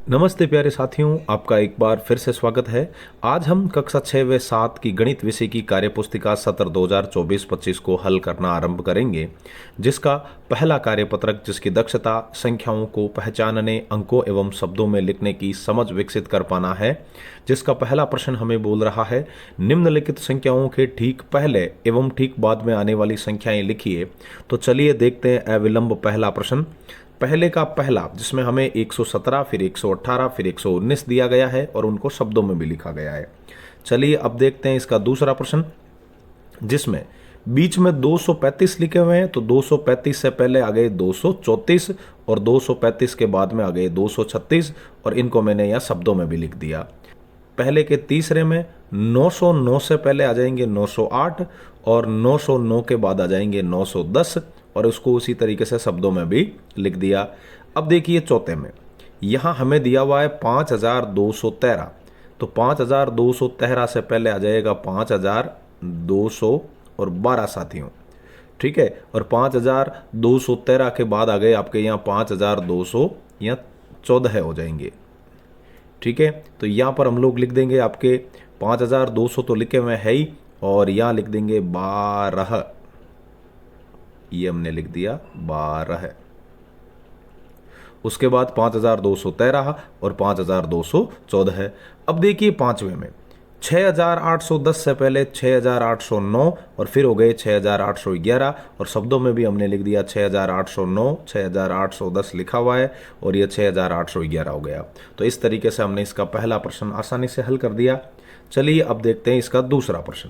नमस्ते प्यारे साथियों, आपका एक बार फिर से स्वागत है। आज हम कक्षा 6 व 7 की गणित विषय की कार्यपुस्तिका सत्र 2024-25 को हल करना आरंभ करेंगे, जिसका पहला कार्यपत्रक, जिसकी दक्षता संख्याओं को पहचानने, अंकों एवं शब्दों में लिखने की समझ विकसित कर पाना है। जिसका पहला प्रश्न हमें बोल रहा है, निम्नलिखित संख्याओं के ठीक पहले एवं ठीक बाद में आने वाली संख्याएं लिखिए। तो चलिए देखते हैं अविलंब पहला प्रश्न। पहले का पहला, जिसमें हमें 117, फिर 118, फिर 119 दिया गया है और उनको शब्दों में भी लिखा गया है। चलिए अब देखते हैं इसका दूसरा प्रश्न, जिसमें बीच में 235 लिखे हुए हैं। तो 235 से पहले आ गए 234 और 235 के बाद में आ गए 236 और इनको मैंने यहाँ शब्दों में भी लिख दिया। पहले के तीसरे में 909 से पहले आ जाएंगे 908 और 909 के बाद आ जाएंगे 910 और उसको उसी तरीके से शब्दों में भी लिख दिया। अब देखिए चौथे में, यहाँ हमें दिया हुआ है 5213। तो 5213 से पहले आ जाएगा 5212 साथियों, ठीक है। और 5213 के बाद आ गए आपके यहाँ 5200 या 14 हो जाएंगे, ठीक है। तो यहाँ पर हम लोग लिख देंगे आपके 5200 तो लिखे हुए है ही, और यहाँ लिख देंगे 12, ये हमने लिख दिया 12। उसके बाद 5213 और 5214 है। अब देखिए पांचवें में 6810 से पहले 6809 और फिर हो गए 6811 और शब्दों में भी हमने लिख दिया 6809, 6810 लिखा हुआ है और ये 6811 हो गया। तो इस तरीके से हमने इसका पहला प्रश्न आसानी से हल कर दिया। चलिए अब देखते हैं इसका दूसरा प्रश्न।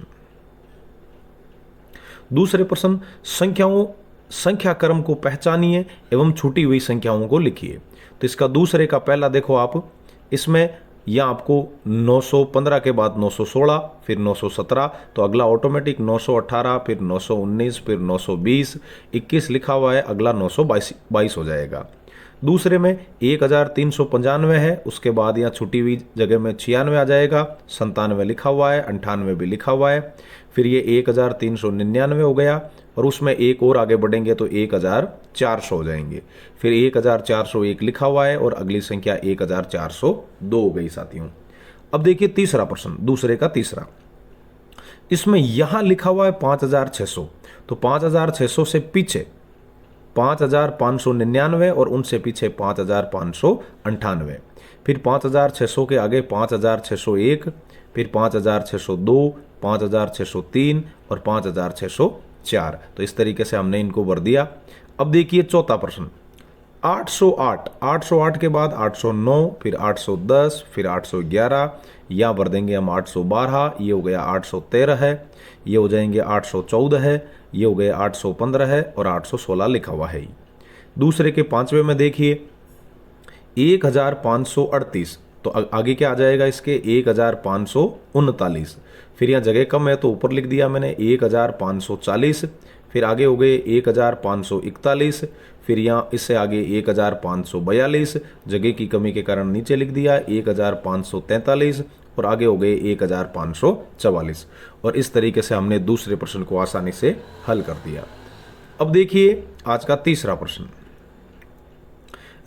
दूसरे प्रश्न, संख्या क्रम को पहचानिए एवं छूटी हुई संख्याओं को लिखिए। तो इसका दूसरे का पहला देखो आप, इसमें यह आपको 915 के बाद 916, फिर 917, तो अगला ऑटोमेटिक 918, फिर 919, फिर 920, 21 लिखा हुआ है, अगला 922 हो जाएगा। दूसरे में 1395 है, उसके बाद यहाँ छुट्टी हुई जगह में 96 आ जाएगा, 97 लिखा हुआ है, 98 भी लिखा हुआ है, फिर ये 1399 हो गया और उसमें एक और आगे बढ़ेंगे तो 1400 हो जाएंगे, फिर 1401 लिखा हुआ है और अगली संख्या 1402 हो गई साथियों। अब देखिए तीसरा प्रश्न, दूसरे का तीसरा, इसमें यहां लिखा हुआ है 5600। तो 5600 से पीछे 5599 और उनसे पीछे 5598, फिर 5600 के आगे 5601, फिर 5602, 5603 और 5604। तो इस तरीके से हमने इनको भर दिया। अब देखिए चौथा प्रश्न, 808 के बाद 809, फिर 810, फिर 811, यहाँ भर देंगे हम 812, ये हो गया 813 है, ये हो जाएंगे 814 है, ये हो गए 815 है और 816 लिखा हुआ है। दूसरे के पांचवे में देखिए 1538, तो आगे क्या आ जाएगा इसके 1539, फिर यहाँ जगह कम है तो ऊपर लिख दिया मैंने 1540, फिर आगे हो गए 1541, फिर यहाँ इससे आगे 1542, जगह की कमी के कारण नीचे लिख दिया 1543 और आगे हो गए 1544 और इस तरीके से हमने दूसरे प्रश्न को आसानी से हल कर दिया। अब देखिए आज का तीसरा प्रश्न,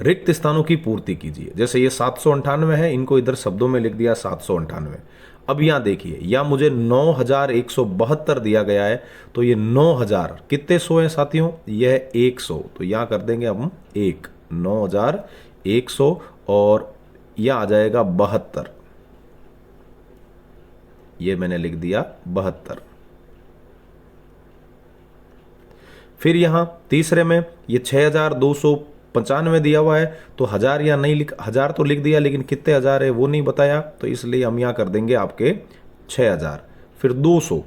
रिक्त स्थानों की पूर्ति कीजिए। जैसे ये 798 है, इनको इधर शब्दों में लिख दिया 798। अब यहाँ देखिए, यहाँ मुझे 9172 दिया गया है, तो ये 9000 कितने सौ है साथियों, यह 100, तो यहाँ कर देंगे हम 9100 और यह आ जाएगा 72, ये मैंने लिख दिया 72। फिर यहां तीसरे में ये 6295 दिया हुआ है, तो हजार या नहीं लिख, हजार तो लिख दिया लेकिन कितने हजार है वो नहीं बताया, तो इसलिए हम यहां कर देंगे आपके 6000। फिर 200,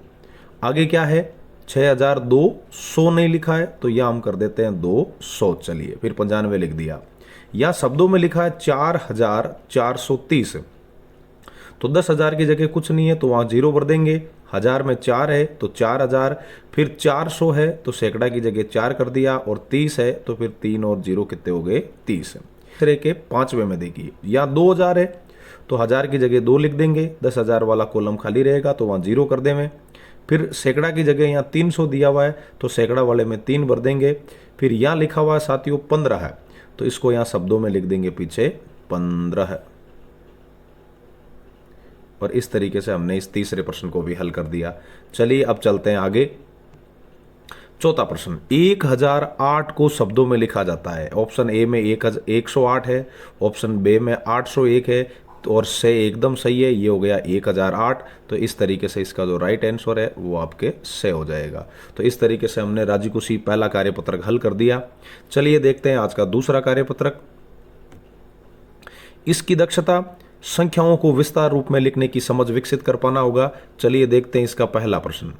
आगे क्या है 6200 नहीं लिखा है, तो यह हम कर देते हैं 200। चलिए फिर 95 लिख दिया। या शब्दों में लिखा है 4430, तो 10,000 की जगह कुछ नहीं है तो वहाँ जीरो भर देंगे। हजार में 4 है तो 4000, फिर 400 है तो सैकड़ा की जगह 4 कर दिया और 30 है तो फिर 3 और 0 कितने हो गए 30। तरह के पांचवे में देखिए, यहाँ 2000 है तो हजार की जगह 2 लिख देंगे, 10,000 वाला कॉलम खाली रहेगा तो वहाँ 0 कर देंगे। फिर सैकड़ा की जगह यहाँ 300 दिया हुआ है तो सैकड़ा वाले में 3 भर देंगे। फिर यहाँ लिखा हुआ है साथियों 15 है, तो इसको यहाँ शब्दों में लिख देंगे पीछे 15। और इस तरीके से हमने इस तीसरे प्रश्न को भी हल कर दिया। चलिए अब चलते हैं आगे। चौथा प्रश्न, 1008 को शब्दों में लिखा जाता है। ऑप्शन ए में 108 है, ऑप्शन बी में 801 है, तो और से एकदम सही है, ये हो गया 1008। तो इस तरीके से इसका जो राइट आंसर है वो आपके से हो जाएगा। तो इस तरीके से हमने राजी खुशी पहला कार्यपत्रक हल कर दिया। चलिए देखते हैं आज का दूसरा कार्यपत्रक। इसकी दक्षता संख्याओं को विस्तार रूप में लिखने की समझ विकसित कर पाना होगा। चलिए देखते हैं इसका पहला प्रश्न।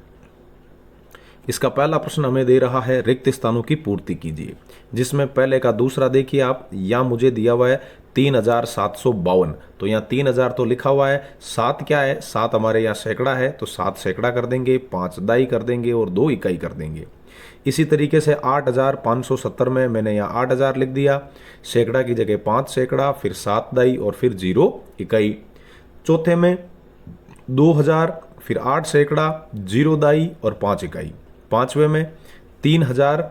इसका पहला प्रश्न हमें दे रहा है रिक्त स्थानों की पूर्ति कीजिए, जिसमें पहले का दूसरा देखिए आप, यहाँ मुझे दिया हुआ है 3752। तो यहाँ 3000 तो लिखा हुआ है, 7 क्या है, 7 हमारे यहाँ सैकड़ा है, तो 7 सैकड़ा कर देंगे, 5 दाई कर देंगे और 2 इकाई कर देंगे। इसी तरीके से 8570 में मैंने यहाँ 8000 लिख दिया, सैकड़ा की जगह 5 सैकड़ा, फिर 7 दाई और फिर 0 इकाई। चौथे में 2000, फिर 8 सैकड़ा, 0 दाई और 5 इकाई। पांचवे में 3000,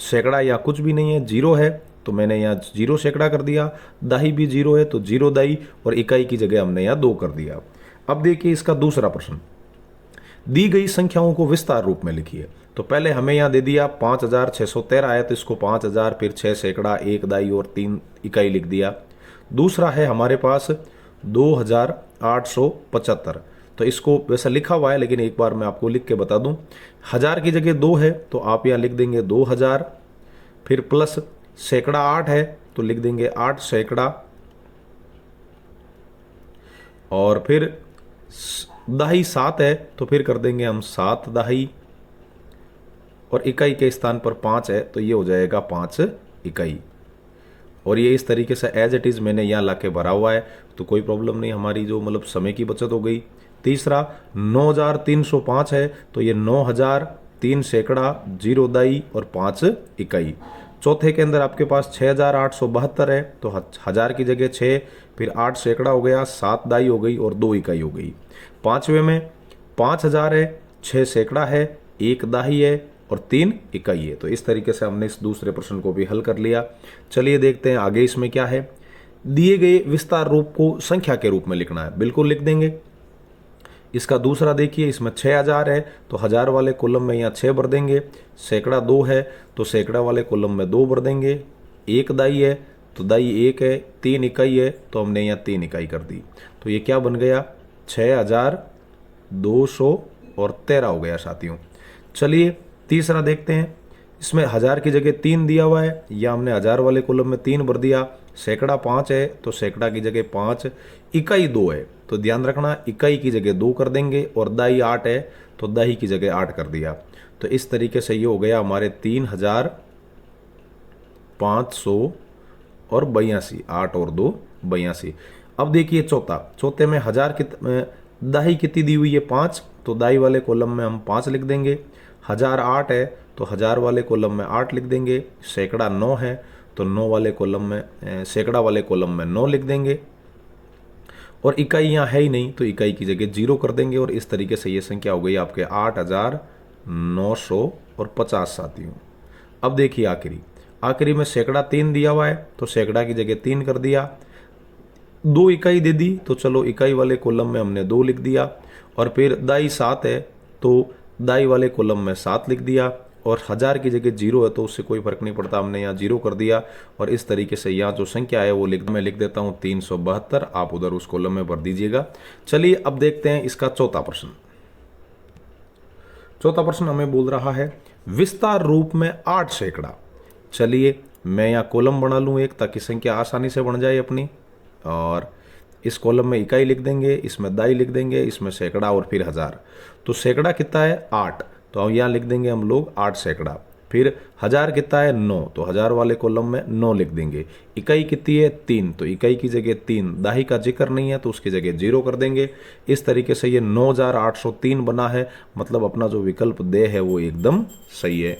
सैकड़ा या कुछ भी नहीं है, 0 है, तो मैंने यहाँ 0 सैकड़ा कर दिया, दाही भी 0 है तो 0 दाई और इकाई की जगह हमने यहाँ 2 कर दिया। अब देखिए इसका दूसरा प्रश्न, दी गई संख्याओं को विस्तार रूप में लिखिए। तो पहले हमें यहाँ दे दिया 5613 है, तो इसको 5000 फिर 6 सैकड़ा, 1 दाई और 3 इकाई लिख दिया। दूसरा है हमारे पास 2875, तो इसको वैसा लिखा हुआ है लेकिन एक बार मैं आपको लिख के बता दूं, 1000 की जगह 2 है तो आप यहाँ लिख देंगे 2000, फिर प्लस सैकड़ा 8 है तो लिख देंगे 8 सैकड़ा, और फिर दाही 7 है तो फिर कर देंगे हम 7 दाही, और इकाई के स्थान पर 5 है तो ये हो जाएगा 5 इकाई। और ये इस तरीके से एज इट इज़ मैंने यहाँ ला के भरा हुआ है, तो कोई प्रॉब्लम नहीं, हमारी जो मतलब समय की बचत हो गई। तीसरा 9305 है तो ये 9000, 3 सैकड़ा, 0 दाई और 5 इकाई। चौथे के अंदर आपके पास 6872 है तो 1000 की जगह 6, फिर 8 सैकड़ा हो गया, 7 दाई हो गई और 2 इकाई हो गई। पांचवे में 5000 है, 6 सैकड़ा है, 1 दाही है और 3 इकाई है। तो इस तरीके से हमने इस दूसरे प्रश्न को भी हल कर लिया। चलिए देखते हैं आगे इसमें क्या है। दिए गए विस्तार रूप को संख्या के रूप में लिखना है, बिल्कुल लिख देंगे। इसका दूसरा देखिए, इसमें 6000 है तो 1000 वाले कॉलम में यहाँ 6 भर देंगे, सैकड़ा 2 है तो सैकड़ा वाले कॉलम में 2 भर देंगे, 1 दाई है तो दाई 1 है, 3 इकाई है तो हमने यहाँ 3 इकाई कर दी। तो ये क्या बन गया, 6213 हो गया साथियों। चलिए तीसरा देखते हैं। इसमें 1000 की जगह 3 दिया हुआ है, या हमने 1000 वाले कॉलम में 3 भर दिया, सैकड़ा 5 है तो सैकड़ा की जगह 5, इकाई 2 है तो ध्यान रखना इकाई की जगह 2 कर देंगे, और दाई 8 है तो दाही की जगह 8 कर दिया। तो इस तरीके से ये हो गया हमारे 3582, 8 और 2 82। अब देखिए चौथे में 1000 की दाही कितनी दी हुई है, 5, तो दाई वाले कॉलम में हम 5 लिख देंगे। 1008 है तो 1000 वाले कॉलम में 8 लिख देंगे, सैकड़ा 9 है तो 9 वाले कॉलम में सैकड़ा वाले कॉलम में 9 लिख देंगे, और इकाई यहाँ है ही नहीं तो इकाई की जगह 0 कर देंगे। और इस तरीके से ये संख्या हो गई आपके 8950 साथियों। अब देखिए आखिरी में सैकड़ा 3 दिया हुआ है तो सैकड़ा की जगह 3 कर दिया, 2 इकाई दे दी तो चलो इकाई वाले कॉलम में हमने 2 लिख दिया, और फिर दाई 7 है तो दाई वाले कॉलम में 7 लिख दिया, और 1000 की जगह 0 है तो उससे कोई फर्क नहीं पड़ता, हमने यहाँ 0 कर दिया। और इस तरीके से यहाँ जो संख्या है वो मैं लिख देता हूँ 372, आप उधर उस कॉलम में भर दीजिएगा। चलिए अब देखते हैं इसका चौथा प्रश्न। चौथा प्रश्न हमें बोल रहा है विस्तार रूप में 8 सैकड़ा। चलिए मैं यहाँ कॉलम बना लूँ एक, ताकि संख्या आसानी से बन जाए अपनी, और इस कॉलम में इकाई लिख देंगे, इसमें दाई लिख देंगे, इसमें सैकड़ा और फिर 1000। तो सैकड़ा कितना है 8, तो यहाँ लिख देंगे हम लोग 8 सैकड़ा। फिर 1000 कितना है 9, तो 1000 वाले कॉलम में 9 लिख देंगे। इकाई कितनी है 3, तो इकाई की जगह 3, दाही का जिक्र नहीं है तो उसकी जगह 0 कर देंगे। इस तरीके से ये 9803 बना है, मतलब अपना जो विकल्प दे है वो एकदम सही है।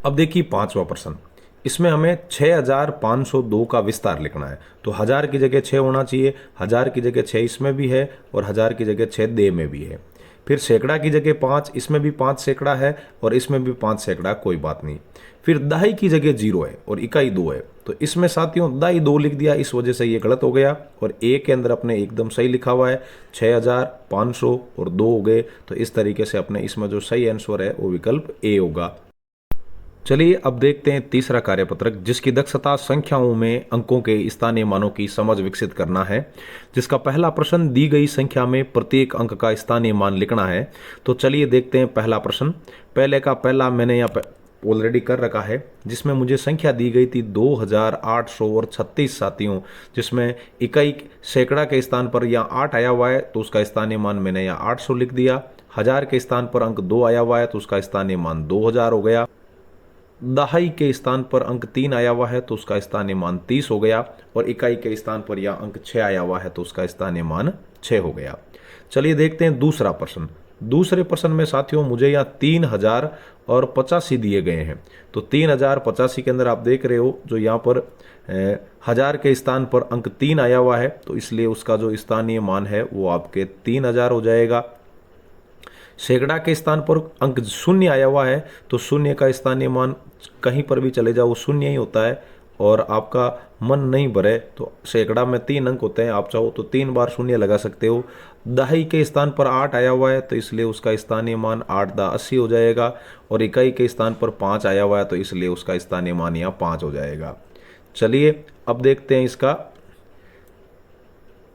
अब देखिए पांचवा प्रश्न, इसमें हमें 6502 का विस्तार लिखना है। तो 1000 की जगह 6 होना चाहिए, 1000 की जगह 6 इसमें भी है और 1000 की जगह 6 दे में भी है। फिर सैकड़ा की जगह 5, इसमें भी 5 सैकड़ा है और इसमें भी 5 सैकड़ा, कोई बात नहीं। फिर दहाई की जगह 0 है और इकाई 2 है, तो इसमें साथियों दहाई 2 लिख दिया, इस वजह से ये गलत हो गया। और ए के अंदर अपने एकदम सही लिखा हुआ है 6500 और 2 हो गए। तो इस तरीके से अपने इसमें जो सही आंसर है वो विकल्प ए होगा। चलिए अब देखते हैं तीसरा कार्यपत्रक, जिसकी दक्षता संख्याओं में अंकों के स्थानीय मानों की समझ विकसित करना है। जिसका पहला प्रश्न, दी गई संख्या में प्रत्येक अंक का स्थानीय मान लिखना है। तो चलिए देखते हैं पहला प्रश्न। पहले का पहला मैंने यहाँ ऑलरेडी कर रखा है, जिसमें मुझे संख्या दी गई थी 2836 साथियों, जिसमें इकाई सैकड़ा के स्थान पर यहाँ 8 आया हुआ है, तो उसका स्थानीय मान मैंने यहाँ 800 लिख दिया। हजार के स्थान पर अंक 2 आया हुआ है, तो उसका स्थानीय मान 2000 हो गया। दहाई के स्थान पर अंक 3 आया हुआ है, तो उसका स्थानीय मान 30 हो गया। और इकाई के स्थान पर यह अंक 6 आया हुआ है, तो उसका स्थानीय मान 6 हो गया। चलिए देखते हैं दूसरा प्रश्न। दूसरे प्रश्न में साथियों मुझे यहाँ 3085 दिए गए हैं। तो 3085 के अंदर आप देख रहे हो जो यहाँ पर हजार के स्थान पर अंक 3 आया हुआ है, तो इसलिए उसका जो स्थानीय मान है वो आपके 3000 हो जाएगा। सैकड़ा के स्थान पर अंक 0 आया हुआ है, तो 0 का स्थानीय मान कहीं पर भी चले जाओ 0 ही होता है। और आपका मन नहीं भरे तो सैकड़ा में 3 अंक होते हैं, आप चाहो तो 3 बार 0 लगा सकते हो। दहाई के स्थान पर 8 आया हुआ है, तो इसलिए उसका स्थानीय मान 8 दा 80 हो जाएगा। और इकाई के स्थान पर 5 आया हुआ है, तो इसलिए उसका स्थानीय मान यहाँ 5 हो जाएगा। चलिए अब देखते हैं इसका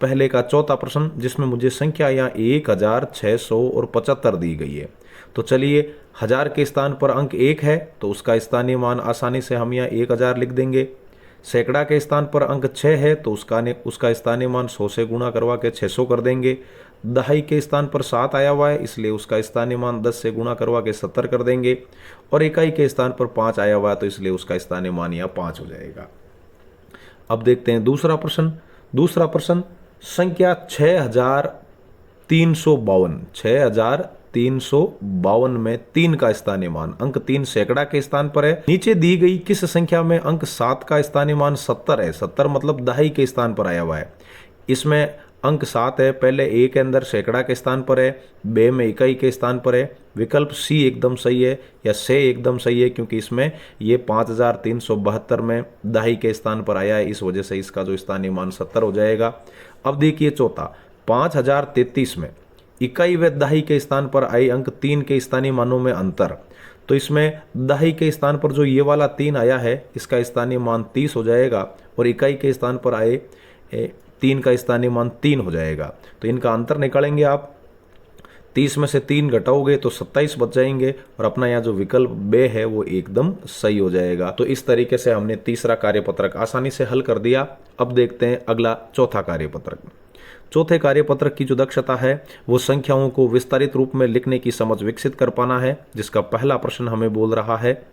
पहले का चौथा प्रश्न, जिसमें मुझे संख्या यहाँ 1675 दी गई है। तो चलिए हजार के स्थान पर अंक 1 है, तो उसका स्थानीय मान आसानी से हम यहाँ 1000 लिख देंगे। सैकड़ा के स्थान पर अंक 6 है, तो उसका स्थानीय मान 100 से गुणा करवा के 600 कर देंगे। दहाई के स्थान पर 7 आया हुआ है, इसलिए उसका स्थानीय मान 10 से गुणा करवा के 70 कर देंगे। और इकाई के स्थान पर 5 आया हुआ है, तो इसलिए उसका स्थानीय मान यहाँ 5 हो जाएगा। अब देखते हैं दूसरा प्रश्न। दूसरा प्रश्न संख्या 6352 में 3 का स्थानीय मान, अंक 3 सैकड़ा के स्थान पर है। नीचे दी गई किस संख्या में अंक 7 का स्थानीय मान 70 है। 70 मतलब दहाई के स्थान पर आया हुआ है। इसमें अंक 7 है, पहले ए के अंदर सैकड़ा के स्थान पर है, बे में इकाई के स्थान पर है। विकल्प सी एकदम सही है या से एकदम सही है, क्योंकि इसमें ये 5372 में दहाई के स्थान पर आया है, इस वजह से इसका जो स्थानीय मान 70 हो जाएगा। अब देखिए चौथा, 5033 में इकाई व दहाई के स्थान पर आए अंक 3 के स्थानीय मानों में अंतर। तो इसमें दहाई के स्थान पर जो ये वाला 3 आया है, इसका स्थानीय मान 30 हो जाएगा। और इकाई के स्थान पर आए 3 का स्थानीय मान 3 हो जाएगा। तो इनका अंतर निकालेंगे आप, 30 में से 3 घटाओगे तो 27 बच जाएंगे। और अपना यहाँ जो विकल्प बे है वो एकदम सही हो जाएगा। तो इस तरीके से हमने तीसरा कार्यपत्रक आसानी से हल कर दिया। अब देखते हैं अगला चौथा कार्यपत्रक। चौथे कार्यपत्रक की जो दक्षता है वो संख्याओं को विस्तारित रूप में लिखने की समझ विकसित कर पाना है। जिसका पहला प्रश्न हमें बोल रहा है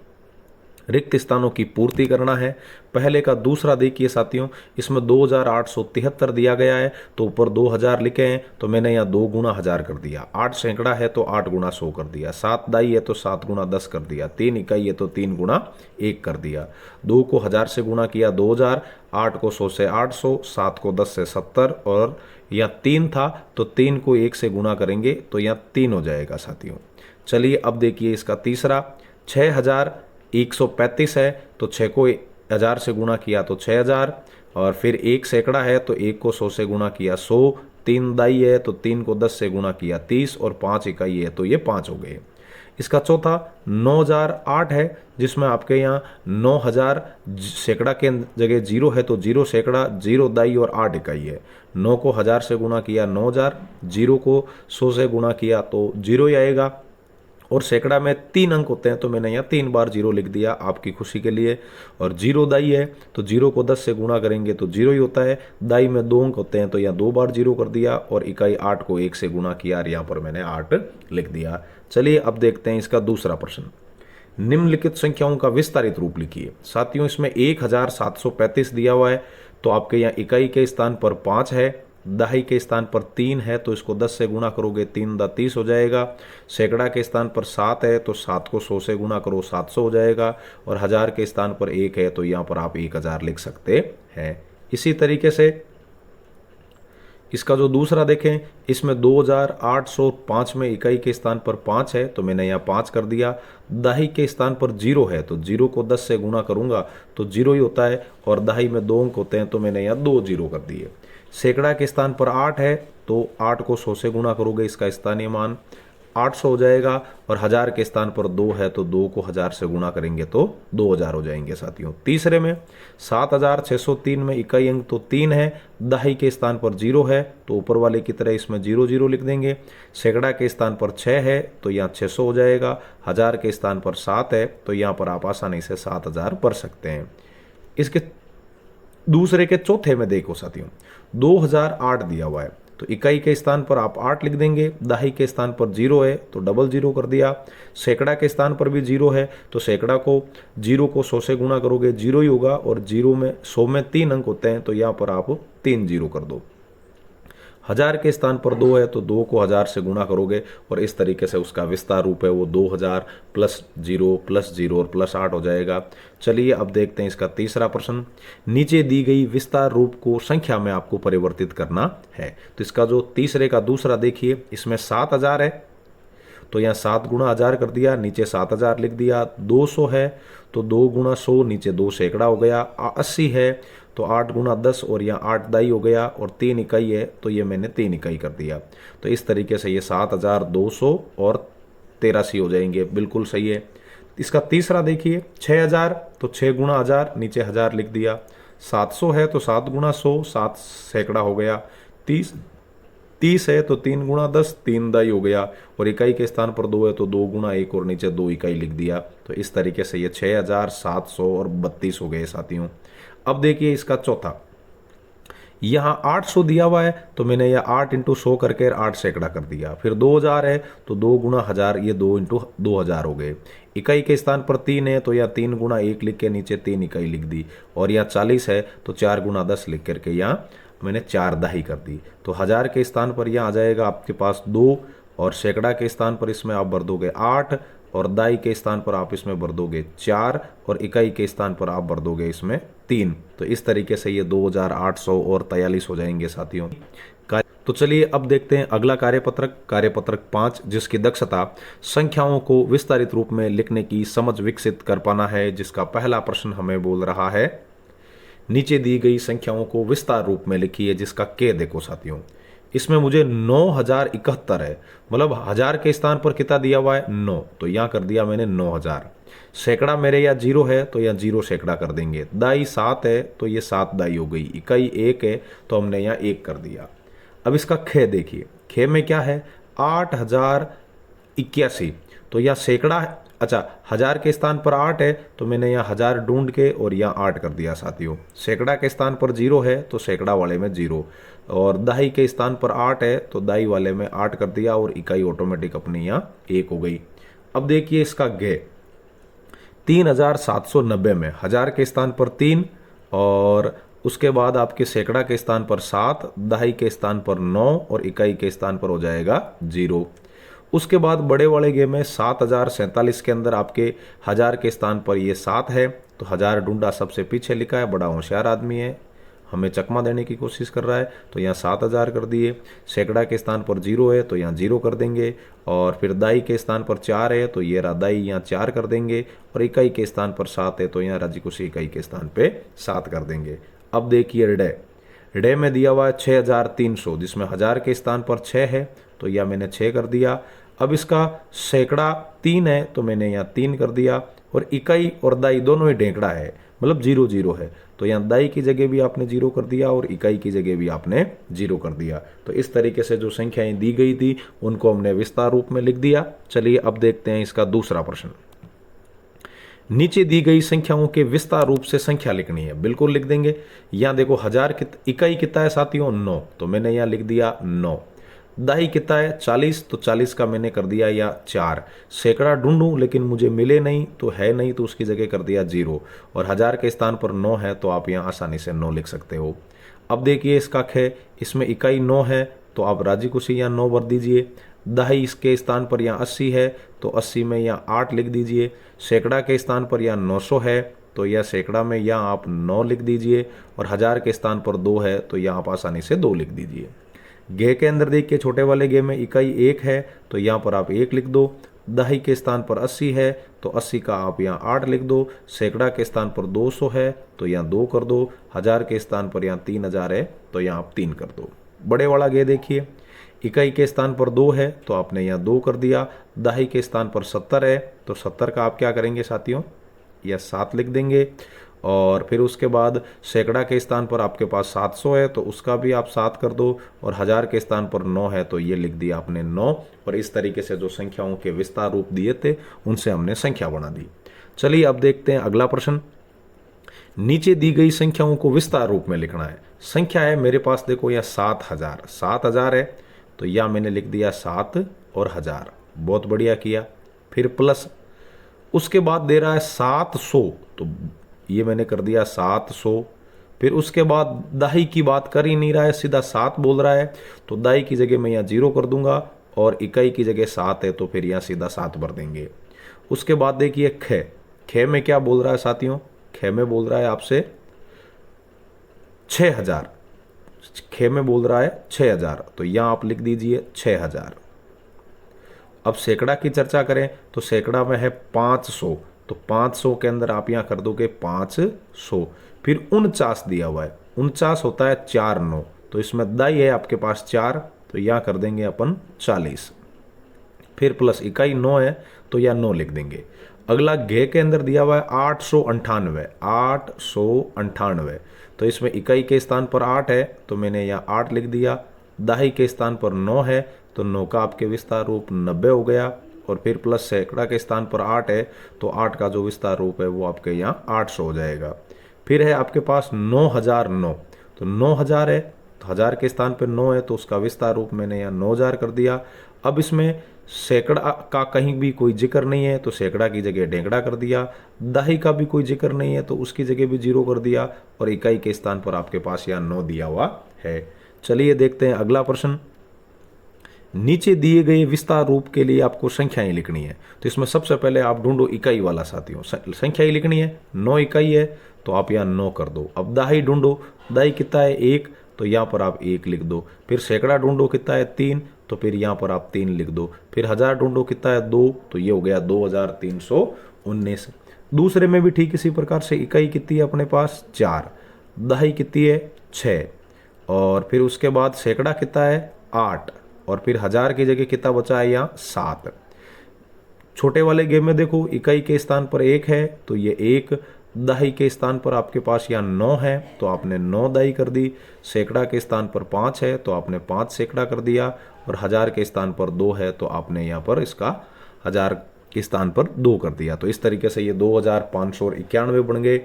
रिक्त स्थानों की पूर्ति करना है। पहले का दूसरा देखिए साथियों, इसमें 2873 दिया गया है, तो ऊपर 2000 लिखे हैं, तो मैंने यहाँ 2 गुना 1000 कर दिया। 8 सैकड़ा है तो 8 गुना 100 कर दिया। 7 दाई है तो 7 गुना 10 कर दिया। 3 इकाई है तो 3 गुना 1 कर दिया। 2 को 1000 से गुणा किया 2000, 8 को 100 से 800, 7 को 10 से 70, और यहाँ 3 था तो 3 को 1 से गुणा करेंगे तो यहाँ 3 हो जाएगा साथियों। चलिए अब देखिए इसका तीसरा, 6135 है, तो 6 को 1000 से गुणा किया तो 6000। और फिर 1 सैकड़ा है तो 1 को 100 से गुणा किया 100। 3 दाई है तो 3 को 10 से गुणा किया 30, और 5 इकाई है तो ये 5 हो गए। इसका चौथा 9008 है, जिसमें आपके यहाँ 9000 सैकड़ा के जगह 0 है, तो 0 सैकड़ा, 0 दाई और 8 इकाई है। 9 को 1000 से गुणा किया 9000, 0 को 100 से गुणा किया तो 0 ही आएगा। और सैकड़ा में 3 अंक होते हैं, तो मैंने यहाँ 3 बार 0 लिख दिया आपकी खुशी के लिए। और 0 दाई है तो 0 को 10 से गुणा करेंगे तो 0 ही होता है। दाई में 2 अंक होते हैं, तो यहाँ 2 बार 0 कर दिया। और इकाई 8 को 1 से गुणा किया, और यहाँ पर मैंने 8 लिख दिया। चलिए अब देखते हैं इसका दूसरा प्रश्न। निम्नलिखित संख्याओं का विस्तारित रूप लिखिए। साथियों इसमें 1735 दिया हुआ है, तो आपके यहाँ इकाई के स्थान पर 5 है, दहाई के स्थान पर 3 है, तो इसको 10 से गुणा करोगे 3 दा 30 हो जाएगा। सैकड़ा के स्थान पर 7 है, तो 7 को 100 से गुणा करो 700 हो जाएगा। और हजार के स्थान पर 1 है, तो यहाँ पर आप 1000 लिख सकते हैं। इसी तरीके से इसका जो दूसरा देखें, इसमें 2805 में इकाई के स्थान पर 5 है तो मैंने यहाँ 5 कर दिया। दहाई के स्थान पर 0 है तो 0 को 10 से गुणा करूंगा तो 0 ही होता है, और दहाई में 2 अंक होते हैं तो मैंने यहाँ 2 0 कर दिए। सैकड़ा के स्थान पर 8 है तो 8 को 100 से गुणा करोगे, इसका स्थानीय मान 800 हो जाएगा, और 1000 के स्थान पर 2 है तो 2 को 1000 से गुणा करेंगे तो 2000 हो जाएंगे साथियों। तीसरे में 7603 में इकाई अंक तो 3 है, दहाई के स्थान पर 0 है तो ऊपर वाले की तरह इसमें 0 0 लिख देंगे। सैकड़ा के स्थान पर 6 है तो यहाँ 600 हो जाएगा। 1000 के स्थान पर 7 है तो यहाँ पर आप आसानी से 7000 पढ़ सकते हैं। इसके दूसरे के चौथे में देखो साथियों, 2008 दिया हुआ है तो इकाई के स्थान पर आप 8 लिख देंगे। दहाई के स्थान पर 0 है तो डबल 0 कर दिया। सैकड़ा के स्थान पर भी 0 है तो सैकड़ा को 0 को 100 से गुणा करोगे 0 ही होगा, और 0 में 100 में 3 अंक होते हैं तो यहाँ पर आप 3 0 कर दो। 1000 के स्थान पर 2 है तो 2 को 1000 से गुणा करोगे, और इस तरीके से उसका विस्तार रूप है वो 2000 प्लस 0 और प्लस 8 हो जाएगा। चलिए अब देखते हैं इसका तीसरा प्रश्न। नीचे दी गई विस्तार रूप को संख्या में आपको परिवर्तित करना है। तो इसका जो तीसरे का दूसरा देखिए, इसमें 7000 है तो यहाँ 7 गुणा 1000 कर दिया, नीचे 7000 लिख दिया। 200 है तो 2 गुणा 100, नीचे 2 सैकड़ा हो गया। 80 है तो 8 गुणा 10 और यहाँ 8 दाई हो गया, और 3 इकाई है तो ये मैंने 3 इकाई कर दिया। तो इस तरीके से ये 7200 और 83 हो जाएंगे, बिल्कुल सही है। इसका तीसरा देखिए, 6000 तो 6 गुणा 1000, नीचे 1000 लिख दिया। 700 है तो 7 गुणा 100, 7 सैकड़ा हो गया। 30 है तो 3 गुणा 10, 3 दाई हो गया, और इकाई के स्थान पर 2 है तो 2 गुणा 1 और नीचे 2 इकाई लिख दिया। तो इस तरीके से ये 6700 और 32 हो गए साथियों। अब देखिए इसका चौथा, यहाँ 800 दिया हुआ है तो मैंने यह 8 इंटू 100 करके 8 सैकड़ा कर दिया। फिर 2000 है तो 2 गुणा 1000, ये 2 इंटू 2000 हो गए। इकाई के स्थान पर 3 है तो यह 3 गुणा 1 लिख के नीचे 3 इकाई लिख दी, और यहाँ 40 है तो 4 गुणा 10 लिख करके यहाँ मैंने 4 दहाई कर दी। तो 1000 के स्थान पर यहाँ आ जाएगा आपके पास 2, और सैकड़ा के स्थान पर इसमें आप भर दोगे 8, और दाई के स्थान पर आप इसमें भर दोगे 4, और इकाई के स्थान पर आप भर दोगे इसमें 3। तो इस तरीके से ये 2800 और 43 हो जाएंगे साथियों। तो चलिए अब देखते हैं अगला कार्यपत्रक 5, जिसकी दक्षता संख्याओं को विस्तारित रूप में लिखने की समझ विकसित कर पाना है। जिसका पहला प्रश्न हमें बोल रहा है, नीचे दी गई संख्याओं को विस्तार रूप में लिखिए। जिसका के देखो साथियों, इसमें मुझे 9071 है, मतलब 1000 के स्थान पर कितना दिया हुआ है 9, तो यहाँ कर दिया मैंने 9000। सैकड़ा मेरे यहाँ 0 है तो यहाँ 0 सैकड़ा कर देंगे। दाई 7 है तो ये 7 दाई हो गई। इकाई 1 है तो हमने यहाँ 1 कर दिया। अब इसका खे देखिए, खे में क्या है 8081, तो यह सैकड़ा है। अच्छा, 1000 के स्थान पर 8 है तो मैंने यहाँ 1000 ढूंढ के और यहाँ 8 कर दिया साथियों। सैकड़ा के स्थान पर 0 है तो सैकड़ा वाले में 0, और दहाई के स्थान पर 8 है तो दाई वाले में 8 कर दिया, और इकाई ऑटोमेटिक अपनी यहाँ 1 हो गई। अब देखिए इसका गे, 3790 में 1000 के स्थान पर 3, और उसके बाद आपके सैकड़ा के स्थान पर 7, दहाई के स्थान पर 9, और इकाई के स्थान पर हो जाएगा 0। उसके बाद बड़े वाले गे में 7047 के अंदर आपके 1000 के स्थान पर ये 7 है तो 1000 ढूंढा, सबसे पीछे लिखा है, बड़ा होशियार आदमी है, हमें चकमा देने की कोशिश कर रहा है तो यहाँ 7000 कर दिए। सैकड़ा के स्थान पर 0 है तो यहाँ 0 कर देंगे, और फिर दाई के स्थान पर 4 है तो ये रहा दाई, यहाँ 4 कर देंगे, और इकाई के स्थान पर 7 है तो यहाँ राजी कुशी इकाई के स्थान पे 7 कर देंगे। अब देखिए रे में दिया हुआ है 6300, जिसमें 1000 के स्थान पर 6 है तो यह मैंने 6 कर दिया। अब इसका सैकड़ा 3 है तो मैंने यहाँ 3 कर दिया, और इकाई और दाई दोनों ही ढेकड़ा है, मतलब 0 0 है तो यहाँ दाई की जगह भी आपने 0 कर दिया और इकाई की जगह भी आपने 0 कर दिया। तो इस तरीके से जो संख्याएं दी गई थी उनको हमने विस्तार रूप में लिख दिया। चलिए अब देखते हैं इसका दूसरा प्रश्न। नीचे दी गई संख्याओं के विस्तार रूप से संख्या लिखनी है, बिल्कुल लिख देंगे। यहाँ देखो 1000 इकाई कितना है साथियों 9, तो मैंने यहाँ लिख दिया 9। दाई कितना है 40, तो 40 का मैंने कर दिया या 4। सैकड़ा ढूंढूं लेकिन मुझे मिले नहीं तो है नहीं तो उसकी जगह कर दिया 0, और 1000 के स्थान पर 9 है तो आप यहाँ आसानी से 9 लिख सकते हो। अब देखिए इसका खे, इसमें इकाई 9 है तो आप राजी खुशी यहाँ 9 भर दीजिए। दहाई इसके स्थान पर यहाँ 80 है तो 80 में यहाँ 8 लिख दीजिए। सैकड़ा के स्थान पर यहाँ 900 है तो यह सैकड़ा में यहाँ आप 9 लिख दीजिए, और 1000 के स्थान पर 2 है तो यहाँ आप आसानी से 2 लिख दीजिए। घे के अंदर देखिए छोटे वाले घे में इकाई 1 है तो यहाँ पर आप 1 लिख दो। दहाई के स्थान पर 80 है तो 80 का आप यहाँ 8 लिख दो। सैकड़ा के स्थान पर 200 है तो यहाँ 2 कर दो। 1000 के स्थान पर यहाँ 3000 है तो यहाँ आप 3 कर दो। बड़े वाला घे देखिए, इकाई के स्थान पर 2 है तो आपने यहाँ 2 कर दिया। दहाई के स्थान पर 70 है तो 70 का आप क्या करेंगे साथियों, या 7 लिख देंगे। और फिर उसके बाद सैकड़ा के स्थान पर आपके पास 700 है तो उसका भी आप 7 कर दो। और 1000 के स्थान पर 9 है तो ये लिख दिया आपने 9। और इस तरीके से जो संख्याओं के विस्तार रूप दिए थे उनसे हमने संख्या बना दी। चलिए अब देखते हैं अगला प्रश्न। नीचे दी गई संख्याओं को विस्तार रूप में लिखना है। संख्या है मेरे पास, देखो यह 7000 है तो यह मैंने लिख दिया 7 और 1000। बहुत बढ़िया किया। फिर प्लस, उसके बाद दे रहा है 700 तो ये मैंने कर दिया 700। फिर उसके बाद दहाई की बात कर ही नहीं रहा है, सीधा 7 बोल रहा है तो दहाई की जगह मैं यहाँ 0 कर दूंगा। और इकाई की जगह 7 है तो फिर यहाँ सीधा 7 भर देंगे। उसके बाद देखिए खे में क्या बोल रहा है साथियों, खे में बोल रहा है आपसे 6000। खे में बोल रहा है 6000 तो यहाँ आप लिख दीजिए 6000। अब सैकड़ा की चर्चा करें तो सैकड़ा में है 500 तो 500 के अंदर आप यहाँ कर दोगे 500। फिर 49 दिया हुआ है, 49 होता है 4 9 तो इसमें दाई है आपके पास 4 तो यहाँ कर देंगे अपन 40। फिर प्लस इकाई 9 है तो यह 9 लिख देंगे। अगला घे के अंदर दिया हुआ है 898 तो इसमें इकाई के स्थान पर 8 है तो मैंने यहाँ 8 लिख दिया। दहाई के स्थान पर 9 है तो 9 का आपके विस्तार रूप 90 हो गया। और फिर प्लस सैकड़ा के स्थान पर 8 है तो 8 का जो विस्तार रूप है वो आपके यहाँ 800 हो जाएगा। फिर है आपके पास 9009 तो 9000 है तो 1000 के स्थान पर 9 है तो उसका विस्तार रूप मैंने यहाँ 9000 कर दिया। अब इसमें सैकड़ा का कहीं भी कोई जिक्र नहीं है तो सैकड़ा की जगह डेंगड़ा कर दिया। दहाई का भी कोई जिक्र नहीं है तो उसकी जगह भी 0 कर दिया। और इकाई के स्थान पर आपके पास यहाँ 9 दिया हुआ है। चलिए देखते हैं अगला प्रश्न। नीचे दिए गए विस्तार रूप के लिए आपको संख्याएं लिखनी है तो इसमें सबसे पहले आप ढूंढो इकाई वाला साथियों। संख्या ही लिखनी है, 9 इकाई है तो आप यहाँ 9 कर दो। अब दहाई ढूंढो, दहाई कितना है 1 तो यहाँ पर आप 1 लिख दो। फिर सैकड़ा ढूंढो कितना है 3 तो फिर यहाँ पर आप 3 लिख दो। फिर 1000 ढूंढो कितना है 2 तो ये हो गया 2319। दूसरे में भी ठीक इसी प्रकार से इकाई कितनी है अपने पास 4, दहाई कितनी है 6 और फिर उसके बाद सैकड़ा कितना है 8 और फिर 1000 की जगह कितना बचा है यहाँ 7। छोटे वाले गेम में देखो इकाई के स्थान पर 1 है तो ये 1, दहाई के स्थान पर आपके पास यहाँ 9 है तो आपने 9 दहाई कर दी। सैकड़ा के स्थान पर 5 है तो आपने 5 सैकड़ा कर दिया। और 1000 के स्थान पर 2 है तो आपने यहाँ पर इसका 1000 के स्थान पर 2 कर दिया। तो इस तरीके से ये 2591 बन गए।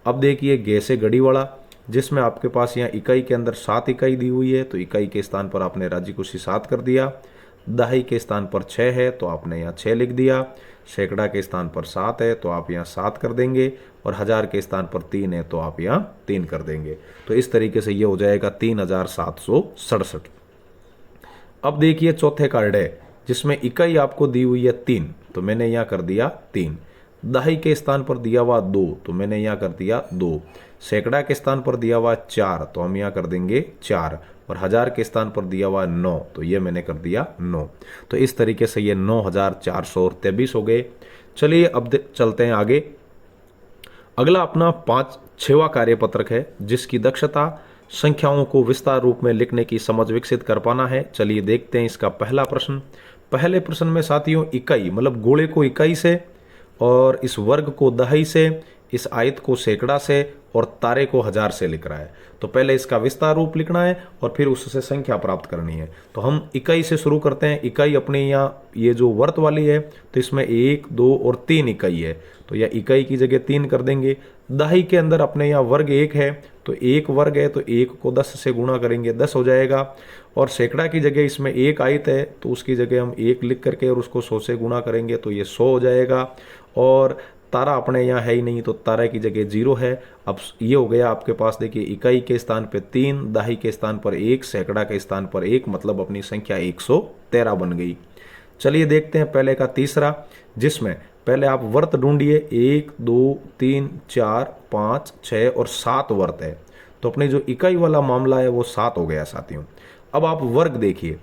अब देखिए घे से गड़ी वाला, जिसमें आपके पास यहाँ इकाई के अंदर 7 इकाई दी हुई है तो इकाई के स्थान पर आपने राजी खुशी 7 कर दिया। दहाई के स्थान पर 6 है तो आपने यहाँ 6 लिख दिया। सैकड़ा के स्थान पर 7 है तो आप यहाँ 7 कर देंगे। और 1000 के स्थान पर 3 है तो आप यहाँ 3 कर देंगे। तो इस तरीके से ये हो जाएगा 3767। अब देखिए चौथे कार्ड है जिसमें इकाई आपको दी हुई है 3 तो मैंने यहाँ कर दिया 3। दहाई के स्थान पर दिया हुआ 2 तो मैंने यहाँ कर दिया 2। सैकड़ा के स्थान पर दिया हुआ 4 तो हम यहाँ कर देंगे 4। और 1000 के स्थान पर दिया हुआ 9 तो ये मैंने कर दिया 9। तो इस तरीके से ये 9423 हो गए। चलिए अब चलते हैं आगे। अगला अपना 6वां कार्यपत्रक है जिसकी दक्षता संख्याओं को विस्तार रूप में लिखने की समझ विकसित कर पाना है। चलिए देखते हैं इसका पहला प्रश्न। पहले प्रश्न में साथियों इकाई मतलब गोले को इकाई से और इस वर्ग को दहाई से, इस आयत को सैकड़ा से और तारे को 1000 से लिख रहा है। तो पहले इसका विस्तार रूप लिखना है और फिर उससे संख्या प्राप्त करनी है। तो हम इकाई से शुरू करते हैं। इकाई अपने यहाँ ये जो वर्त वाली है तो इसमें 1 2 और 3 इकाई है तो यह इकाई की जगह 3 कर देंगे। दहाई के अंदर अपने यहाँ वर्ग 1 है तो 1 वर्ग है तो 1 को 10 से गुणा करेंगे 10 हो जाएगा। और सैकड़ा की जगह इसमें 1 आयत है तो उसकी जगह हम 1 लिख करके और उसको 100 से गुणा करेंगे तो ये 100 हो जाएगा। और तारा अपने यहाँ है ही नहीं तो तारा की जगह 0 है। अब ये हो गया आपके पास, देखिए इकाई के स्थान पे 3, दहाई के स्थान पर 1, सैकड़ा के स्थान पर 1, मतलब अपनी संख्या 113 बन गई। चलिए देखते हैं पहले का तीसरा, जिसमें पहले आप वर्त ढूंढिए। 1 2 3 4 5 6 और 7 वर्त है तो अपने जो इकाई वाला मामला है वो 7 हो गया साथियों। अब आप वर्ग देखिए,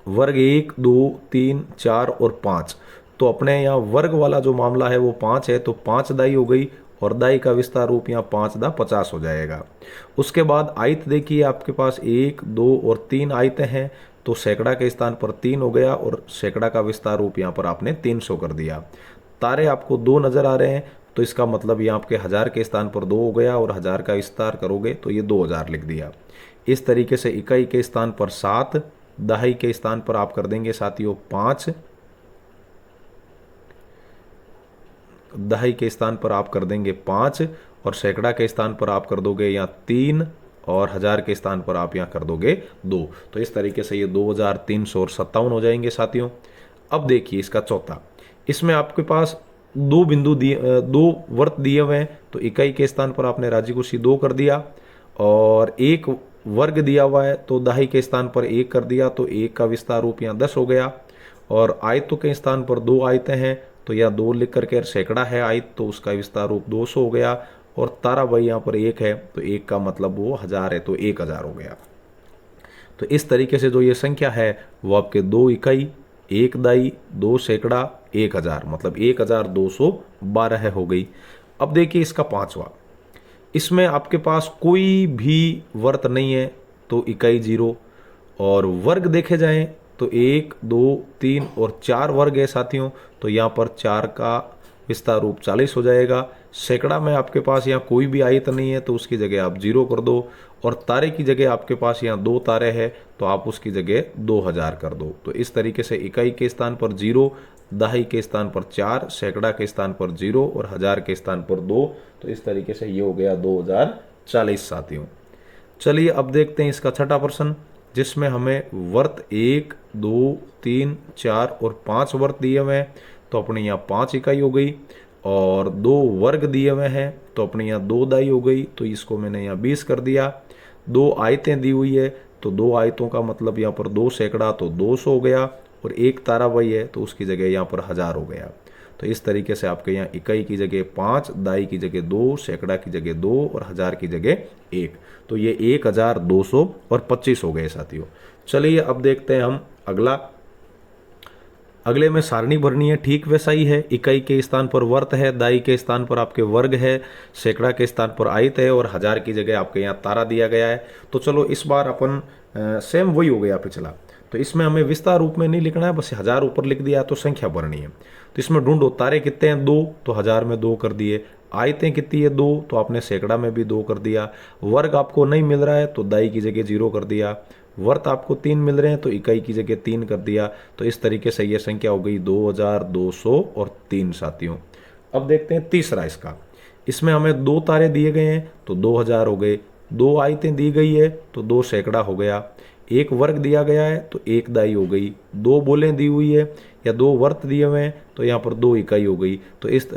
वर्ग 1 2 3 4 और 5, तो अपने यहाँ वर्ग वाला जो मामला है वो 5 है, तो 5 दाई हो गई और दाई का विस्तार रूप यहाँ 5 दा 50 हो जाएगा। उसके बाद आयत देखिए, आपके पास 1 2 और 3 आयतें हैं, तो सैकड़ा के स्थान पर 3 हो गया और सैकड़ा का विस्तार रूप यहाँ पर आपने 300 कर दिया। तारे आपको 2 नजर आ रहे हैं, तो इसका मतलब ये आपके 1000 के स्थान पर 2 हो गया और 1000 का विस्तार करोगे तो ये 2000 लिख दिया। इस तरीके से इकाई के स्थान पर 7, दहाई के स्थान पर आप कर देंगे साथियों 5, दहाई के स्थान पर आप कर देंगे 5 और सैकड़ा के स्थान पर आप कर दोगे यहाँ 3 और 1000 के स्थान पर आप यहाँ कर दोगे 2। तो इस तरीके से ये 2357 हो जाएंगे साथियों। अब देखिए इसका चौथा, इसमें आपके पास दो बिंदु दिए, दो वर्त दिए हुए हैं, तो इकाई के स्थान पर आपने राजी कुर्सी 2 कर दिया और एक वर्ग दिया हुआ है तो दहाई के स्थान पर 1 कर दिया, तो 1 का विस्तार रूप यहाँ 10 हो गया। और आयतों के स्थान पर 2 आयतें हैं, तो यहाँ 2 लिख करके सैकड़ा है आयत, तो उसका विस्तार रूप 200 हो गया। और तारा भाई यहाँ पर 1 है, तो 1 का मतलब वो 1000 है, तो 1000 हो गया। तो इस तरीके से जो ये संख्या है वो आपके 2 इकाई, 1 दाई, 2 सैकड़ा, 1000, मतलब 1212 हो गई। अब देखिए इसका पांचवा, इसमें आपके पास कोई भी वर्त नहीं है, तो इकाई 0 और वर्ग देखे जाएं तो 1 2 3 और 4 वर्ग है साथियों, तो यहाँ पर 4 का विस्तार रूप 40 हो जाएगा। सैकड़ा में आपके पास यहाँ कोई भी आयत नहीं है, तो उसकी जगह आप 0 कर दो और तारे की जगह आपके पास यहाँ 2 तारे हैं, तो आप उसकी जगह 2000 कर दो। तो इस तरीके से इकाई के स्थान पर 0, दहाई के स्थान पर 4, सैकड़ा के स्थान पर 0 और 1000 के स्थान पर 2, तो इस तरीके से ये हो गया 2040 साथियों। चलिए अब देखते हैं इसका छठा प्रश्न, जिसमें हमें वर्त 1 2 3 4 और 5 वर्त दिए हुए हैं, तो अपने यहाँ 5 इकाई हो गई और 2 वर्ग दिए हुए हैं, तो अपने यहाँ 2 दाई हो गई, तो इसको मैंने यहाँ 20 कर दिया। 2 आयतें दी हुई है, तो 2 आयतों का मतलब यहाँ पर 2 सैकड़ा, तो 200 हो गया और 1 तारा वही है, तो उसकी जगह यहाँ पर 1000 हो गया। तो इस तरीके से आपके यहाँ इकाई की जगह 5, दाई की जगह 2, सैकड़ा की जगह 2 और 1000 की जगह 1, तो ये 1225 हो गए साथियों। चलिए अब देखते हैं हम अगला। अगले में सारणी भरनी है, ठीक वैसा ही है। इकाई के स्थान पर वर्त है, दाई के स्थान पर आपके वर्ग है, सैकड़ा के स्थान पर आयत है और 1000 की जगह आपके यहाँ तारा दिया गया है। तो चलो इस बार अपन सेम वही हो गया पिछला, तो इसमें हमें विस्तार रूप में नहीं लिखना है, बस 1000 ऊपर लिख दिया तो संख्या भरनी है। तो इसमें ढूंढो, तारे कितने हैं 2, तो 1000 में 2 कर दिए। आयतें कितनी है 2, तो आपने सैकड़ा में भी 2 कर दिया। वर्ग आपको नहीं मिल रहा है तो दाई की जगह 0 कर दिया। वर्त आपको 3 मिल रहे हैं तो इकाई की जगह 3 कर दिया। तो इस तरीके से यह संख्या हो गई 2203 साथियों। अब देखते हैं तीसरा इसका, इसमें हमें 2 तारे दिए गए हैं तो 2000 हो गए, 2 आयतें दी गई है तो 2 सैकड़ा हो गया, 1 वर्ग दिया गया है तो 1 दाई हो गई, 2 बोलें दी हुई है या 2 वर्त दिए हुए हैं तो यहाँ पर 2 इकाई हो गई। तो इस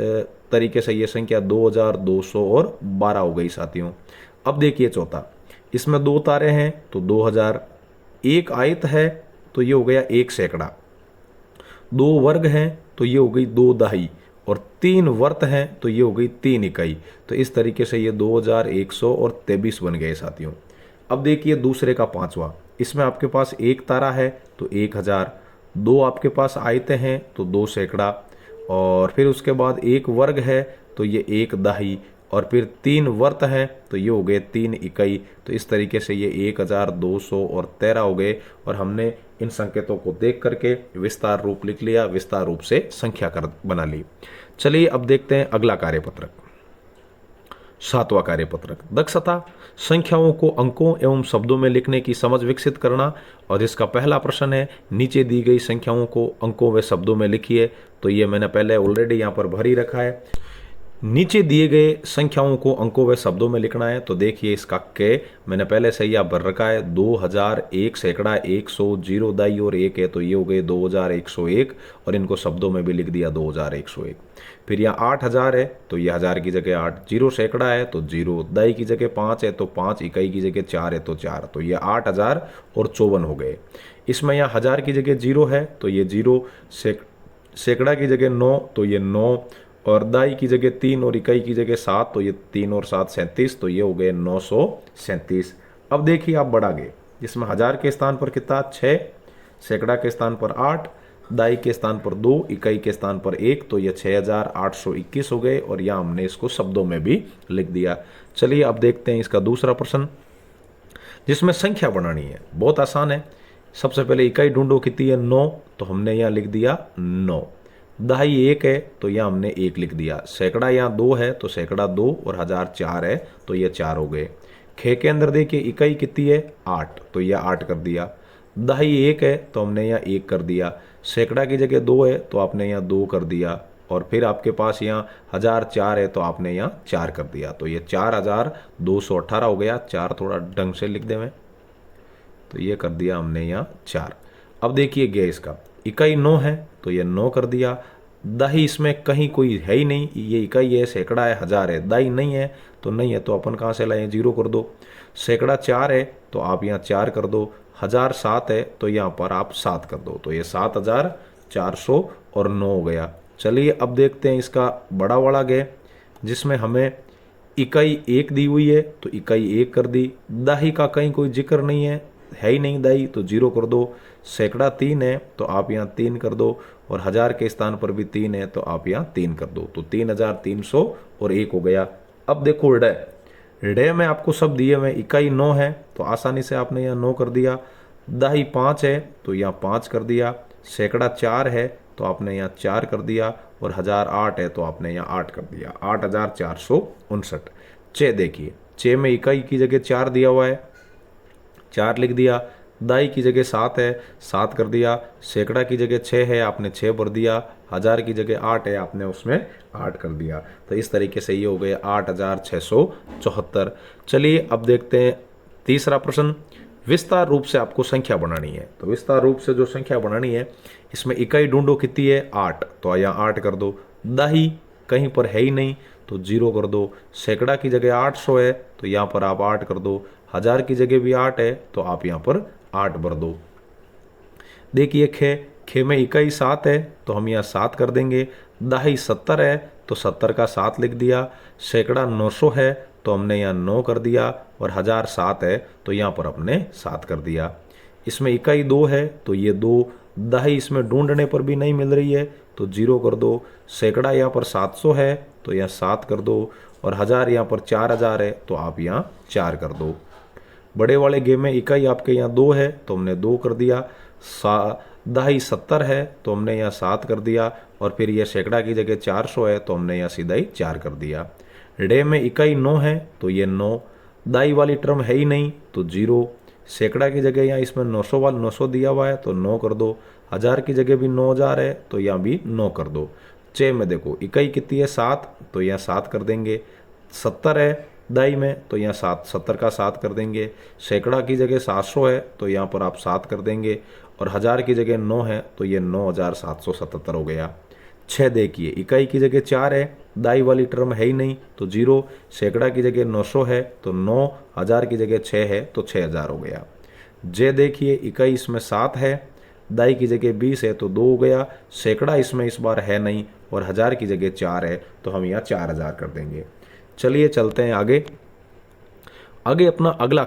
तरीके से ये संख्या 2212 हो गई साथियों। अब देखिए चौथा, इसमें 2 तारे हैं तो 2000, 1 आयत है तो ये हो गया 1 सैकड़ा, 2 वर्ग हैं तो ये हो गई 2 दहाई और 3 वर्त हैं तो ये हो गई 3 इकाई। तो इस तरीके से ये 2123 बन गए साथियों। अब देखिए दूसरे का पांचवा, इसमें आपके पास 1 तारा है तो 1000, 2 आपके पास आयतें हैं तो 2 सैकड़ा और फिर उसके बाद 1 वर्ग है तो ये 1 दहाई और फिर 3 वर्त हैं तो ये हो गए 3 इकाई। तो इस तरीके से ये 1213 हो गए और हमने इन संकेतों को देख करके विस्तार रूप लिख लिया, विस्तार रूप से संख्या कर बना ली। चलिए अब देखते हैं अगला कार्यपत्रक, 7वां कार्यपत्रक, दक्षता संख्याओं को अंकों एवं शब्दों में लिखने की समझ विकसित करना। और इसका पहला प्रश्न है, नीचे दी गई संख्याओं को अंकों व शब्दों में लिखिए। तो ये मैंने पहले ऑलरेडी यहाँ पर भर ही रखा है। नीचे दिए गए संख्याओं को अंकों व शब्दों में लिखना है। तो देखिए इसका के मैंने पहले से ही आप भर रखा है, 2000, 1 सैकड़ा, 100, 0 दाई और 1 है तो ये हो गए 2101 और इनको शब्दों में भी लिख दिया 2101। फिर यहाँ 8000 है तो ये 1000 की जगह 8, 0 सैकड़ा है तो 0, दाई की जगह 5 है तो 5, इकाई की जगह 4 है तो 4, तो ये 8054 हो गए। इसमें यहाँ 1000 की जगह 0 है तो ये 0, सैकड़ा की जगह 9 तो ये 9 और दाई की जगह 3 और इकाई की जगह 7 तो ये 3 और 7 37, तो ये हो गए 937। अब देखिए आप बढ़ा गए, जिसमें हजार के स्थान पर कितना 6, सैकड़ा के स्थान पर 8, दाई के स्थान पर 2, इकाई के स्थान पर 1, तो ये 6821 हो गए और यहाँ हमने इसको शब्दों में भी लिख दिया। चलिए अब देखते हैं इसका दूसरा प्रश्न, जिसमें संख्या बनानी है। बहुत आसान है। सबसे पहले इकाई ढूंढो कितनी है 9, तो हमने यहाँ लिख दिया 9। दहाई 1 है तो यहाँ हमने 1 लिख दिया। सैकड़ा यहाँ 2 है तो सैकड़ा 2 और हजार 4 है तो ये 4 हो गए। खे के अंदर देखिए इकाई कितनी है 8, तो यह 8 कर दिया। दहाई 1 है तो हमने यहाँ 1 कर दिया। सैकड़ा की जगह 2 है तो आपने यहाँ 2 कर दिया। और फिर आपके पास यहाँ हजार 4 है तो आपने यहाँ 4 कर दिया। तो ये 4218 हो गया। 4 थोड़ा ढंग से लिख दे मैं, तो ये कर दिया हमने यहाँ 4। अब देखिए गया इसका इकाई 9 है तो ये 9 कर दिया। दाही इसमें कहीं कोई है ही नहीं, ये इकाई है, सैकड़ा है, हजार है। दाई नहीं है तो नहीं है, तो अपन कहाँ से लाए, 0 कर दो। सैकड़ा 4 है तो आप यहाँ 4 कर दो। हजार 7 है तो यहाँ पर आप 7 कर दो। तो ये 7400 और 9 हो गया। चलिए अब देखते हैं इसका बड़ा वाला गए, जिसमें हमें इकाई 1 दी हुई है तो इकाई 1 कर दी। दाही का कहीं कोई जिक्र नहीं है ही नहीं दाई, तो 0 कर दो। सैकड़ा 3 है तो आप यहाँ 3 कर दो और हजार के स्थान पर भी 3 है तो आप यहाँ 3 कर दो। तो 3300 और 1 हो गया। अब देखो ऋण में आपको सब दिए हुए। इकाई 9 है तो आसानी से आपने यहाँ 9 कर दिया। दाही 5 है तो यहाँ 5 कर दिया। सैकड़ा 4 है तो आपने यहाँ 4 कर दिया और हजार 8 है तो आपने यहाँ 8 कर दिया। 8459। 6 देखिए, 6 में इकाई की जगह 4 दिया हुआ है, 4 लिख दिया। दाई की जगह 7 है, 7 कर दिया। सैकड़ा की जगह 6 है, आपने 6 भर दिया। हजार की जगह 8 है, आपने उसमें 8 कर दिया। तो इस तरीके से ये हो गए 8674। चलिए अब देखते हैं तीसरा प्रश्न। विस्तार रूप से आपको संख्या बनानी है। तो विस्तार रूप से जो संख्या बनानी है, इसमें इकाई ढूंढो कितनी है 8, तो यहाँ 8 कर दो। दाही कहीं पर है ही नहीं तो 0 कर दो। सैकड़ा की जगह 800 है तो यहाँ पर आप 8 कर दो। हजार की जगह भी 8 है तो आप यहाँ पर 8 भर दो। देखिए खे में इकाई 7 है तो हम यहाँ 7 कर देंगे। दाही 70 है तो 70 का 7 लिख दिया। सैकड़ा 900 है तो हमने यहाँ 9 कर दिया और हजार 7 है तो यहाँ पर हमने 7 कर दिया। इसमें इकाई 2 है तो ये 2। दाही इसमें ढूंढने पर भी नहीं मिल रही है तो 0 कर दो। सैकड़ा यहाँ पर 700 है तो यहाँ 7 कर दो और हजार यहाँ पर 4000 है तो आप यहाँ 4 कर दो। बड़े वाले गेम में इकाई आपके यहाँ 2 है तो हमने 2 कर दिया। दाही 70 है तो हमने यहाँ 7 कर दिया और फिर यह सैकड़ा की जगह 400 है तो हमने यहाँ सीधा ही 4 कर दिया। रे में इकाई 9 है तो ये 9। दाई वाली टर्म है ही नहीं तो 0। सैकड़ा की जगह यहाँ इसमें 900 वाला 900 दिया हुआ है तो 9 कर दो। हजार की जगह भी 9000 है तो यहाँ भी 9 कर दो। 6 में देखो इकाई कितनी है 7 तो यहाँ 7 कर देंगे। 70 है दाई में तो यहाँ 70 का 7 कर देंगे। सैकड़ा की जगह 700 है तो यहाँ पर आप 7 कर देंगे और हजार की जगह 9 है तो ये 9777 हो गया। 6 देखिए इकाई की जगह 4 है, दाई वाली टर्म है ही नहीं तो 0। सैकड़ा की जगह 900 है तो 9, हजार की जगह 6 है तो 6000 हो गया। जे देखिए इकाई इसमें 7 है, दाई की जगह 20 है तो 2 हो गया। सैकड़ा इसमें इस बार है नहीं और हजार की जगह 4 है तो हम यहाँ 4000 कर देंगे। चलिए चलते हैं आगे अपना अगला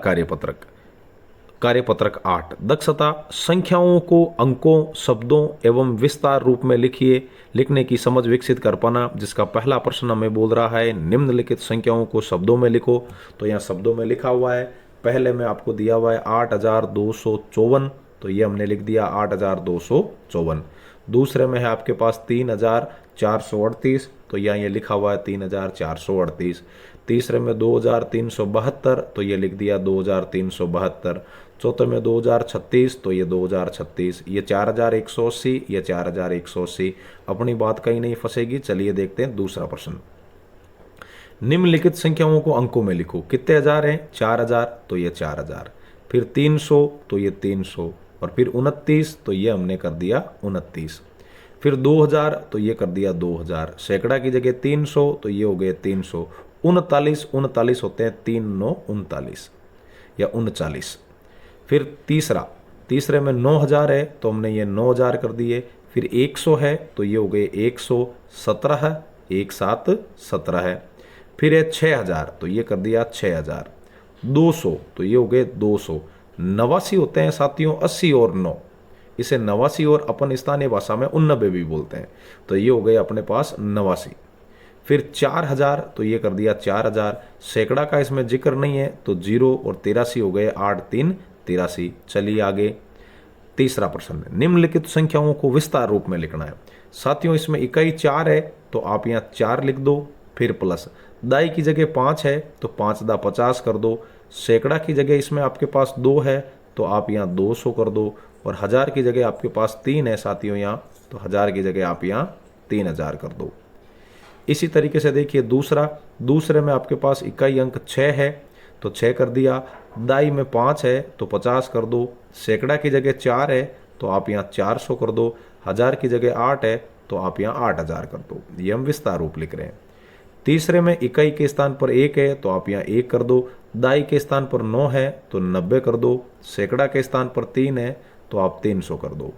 कार्यपत्रक 8। दक्षता संख्याओं को अंकों, शब्दों एवं विस्तार रूप में लिखने की समझ विकसित कर पाना। जिसका पहला प्रश्न हमें बोल रहा है निम्नलिखित संख्याओं को शब्दों में लिखो। तो यहाँ शब्दों में लिखा हुआ है। पहले में आपको दिया हुआ है 8254 तो ये हमने लिख दिया 8254। दूसरे में है आपके पास 3438 तो यहाँ ये लिखा हुआ है 3438। तीसरे में 2372 तो ये लिख दिया 2372। चौथे में 2036 तो ये 2036। ये 4180, ये 4180। अपनी बात कहीं नहीं फंसेगी। चलिए देखते हैं दूसरा प्रश्न। निम्नलिखित संख्याओं को अंकों में लिखो। कितने हजार हैं 4000 तो ये 4000। फिर 300 तो ये 300 और फिर 29 तो ये हमने कर दिया 29। फिर 2000 तो ये कर दिया 2000। सैकड़ा की जगह 300 तो ये हो गए 300। 39 होते हैं 3 9 39 या 39। फिर तीसरे में 9000 है तो हमने ये 9000 कर दिए। फिर 100 है तो ये हो गए 117 17 है। फिर है 6000 तो ये कर दिया 6000। 200 तो ये हो गए 200। 89 होते हैं साथियों 80 और 9, इसे 89 और अपन स्थानीय भाषा में 89 भी बोलते हैं। तो ये हो गए अपने पास 89। फिर 4000, तो ये कर दिया 4000। सैकड़ा का इसमें जिक्र नहीं है तो 0 और 83 हो गए, 8 3 83। चलिए आगे तीसरा प्रश्न है, निम्नलिखित संख्याओं को विस्तार रूप में लिखना है। साथियों इसमें इकाई 4 है तो आप यहाँ 4 लिख दो, फिर प्लस दाई की जगह 5 है तो 5 दा 50 कर दो। सैकड़ा की जगह इसमें आपके पास 2 है तो आप यहाँ 200 कर दो, और 1000 की जगह आपके पास 3 है साथियों यहाँ, तो 1000 की जगह आप यहाँ 3000 कर दो। इसी तरीके से देखिए दूसरे में आपके पास इकाई अंक 6 है तो 6 कर दिया, दाई में 5 है तो 50 कर दो। सैकड़ा की जगह 4 है तो आप यहाँ 400 कर दो। 1000 की जगह 8 है तो आप यहाँ 8000 कर दो। ये हम विस्तार रूप लिख रहे हैं। तीसरे में इकाई के स्थान पर 1 है तो आप यहाँ 1 कर दो। दाई के स्थान पर 9 है तो 90 कर दो। सैकड़ा के स्थान पर 3 है तो आप 300 कर दो।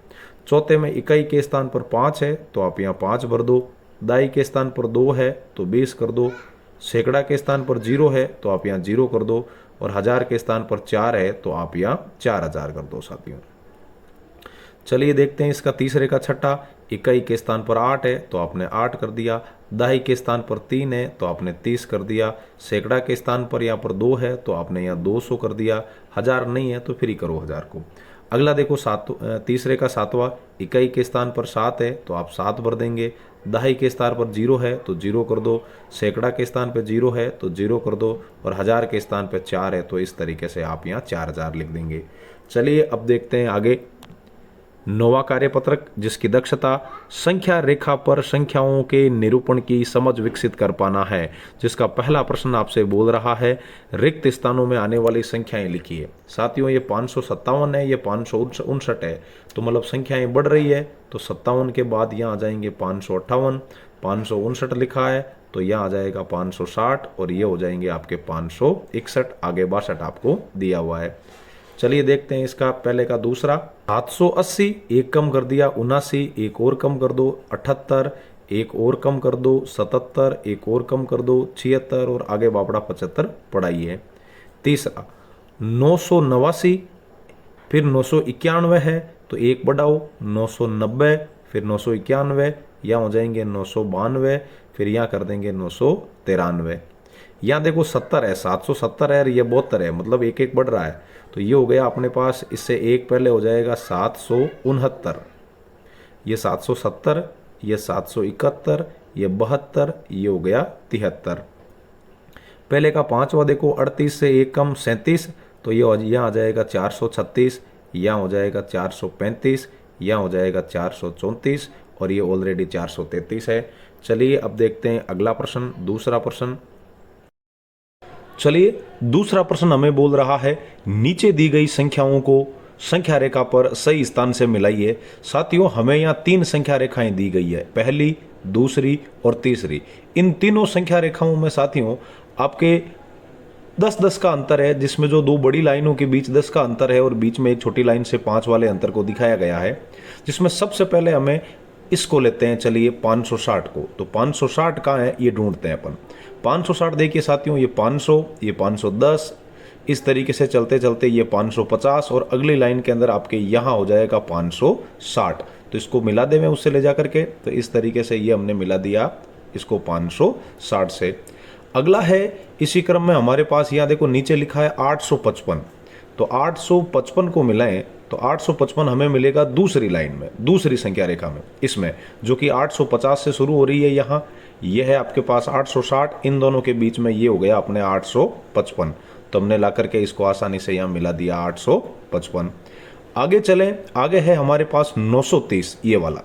चौथे में इकाई के स्थान पर 5 है तो आप यहाँ 5 भर दो। दाई के स्थान पर 2 है तो 20 कर दो। सैकड़ा के स्थान पर 0 है तो आप यहाँ 0 कर दो, और 1000 के स्थान पर 4 है तो आप यहाँ 4000 कर दो साथियों। चलिए देखते हैं इसका तीसरे का छठा। इकाई के स्थान पर 8 है तो आपने 8 कर दिया। दाई के स्थान पर 3 है तो आपने 30 कर दिया। सैकड़ा के स्थान पर यहाँ पर 2 है तो आपने यहाँ 200 कर दिया। 1000 नहीं है तो फिर ही करो 1000 को। अगला देखो तीसरे का सातवां, इकाई के स्थान पर 7 है तो आप 7 भर देंगे। दहाई के स्थान पर 0 है तो 0 कर दो। सैकड़ा के स्थान पर 0 है तो 0 कर दो, और 1000 के स्थान पर 4 है तो इस तरीके से आप यहाँ 4000 लिख देंगे। चलिए अब देखते हैं आगे नौवां कार्यपत्रक, जिसकी दक्षता संख्या रेखा पर संख्याओं के निरूपण की समझ विकसित कर पाना है। जिसका पहला प्रश्न आपसे बोल रहा है रिक्त स्थानों में आने वाली संख्याएं लिखिए। साथियों ये 557 है, ये 559 है, तो मतलब संख्याएं बढ़ रही है। तो 57 के बाद यहाँ आ जाएंगे 558, 559 लिखा है तो यहाँ आ जाएगा 560, और ये हो जाएंगे आपके 561। आगे 62 आपको दिया हुआ है। चलिए देखते हैं इसका पहले का दूसरा। 780, एक कम कर दिया 79, एक और कम कर दो 78, एक और कम कर दो 77, एक और कम कर दो 76, और आगे बापड़ा 75 पढ़ाई है। तीसरा 989, फिर 991 है तो एक बढ़ाओ 990, फिर 991, यहाँ हो जाएंगे 992, फिर यहाँ कर देंगे 993। यहाँ देखो 70 है, 770 है और ये 72 है, मतलब एक एक बढ़ रहा है। तो ये हो गया अपने पास, इससे एक पहले हो जाएगा 769, ये 770, ये 771, ये 72, ये हो गया 73। पहले का पांचवा देखो 38 से एक कम 37, तो ये यहाँ आ जाएगा 436, यहाँ हो जाएगा 435, यहाँ हो जाएगा 434, और ये ऑलरेडी 433 है। चलिए अब देखते हैं अगला प्रश्न, दूसरा प्रश्न। चलिए दूसरा प्रश्न हमें बोल रहा है नीचे दी गई संख्याओं को संख्या रेखा पर सही स्थान से मिलाइए। साथियों हमें यहाँ 3 संख्या रेखाएं दी गई है, पहली, दूसरी और तीसरी। इन तीनों संख्या रेखाओं में साथियों आपके 10-10 का अंतर है, जिसमें जो 2 बड़ी लाइनों के बीच 10 का अंतर है और बीच में एक छोटी लाइन से 5 वाले अंतर को दिखाया गया है। जिसमें सबसे पहले हमें इसको लेते हैं, चलिए 560 को। तो 560 कहाँ है ये ढूंढते हैं अपन। 560 देखिए साथियों, ये 500, ये 510, इस तरीके से चलते चलते ये 550, और अगली लाइन के अंदर आपके यहाँ हो जाएगा 560। तो इसको मिला दे मैं उससे ले जा करके, तो इस तरीके से ये हमने मिला दिया इसको 560 से। अगला है इसी क्रम में हमारे पास यहाँ देखो नीचे लिखा है 855, तो 855 को मिलाएं तो 855 हमें मिलेगा दूसरी लाइन में, दूसरी संख्या रेखा में, इसमें जो कि 850 से शुरू हो रही है। यहाँ ये है आपके पास 860, इन दोनों के बीच में ये हो गया अपने 855, तो हमने ला करके इसको आसानी से यहाँ मिला दिया 855। आगे चलें, आगे है हमारे पास 930, ये वाला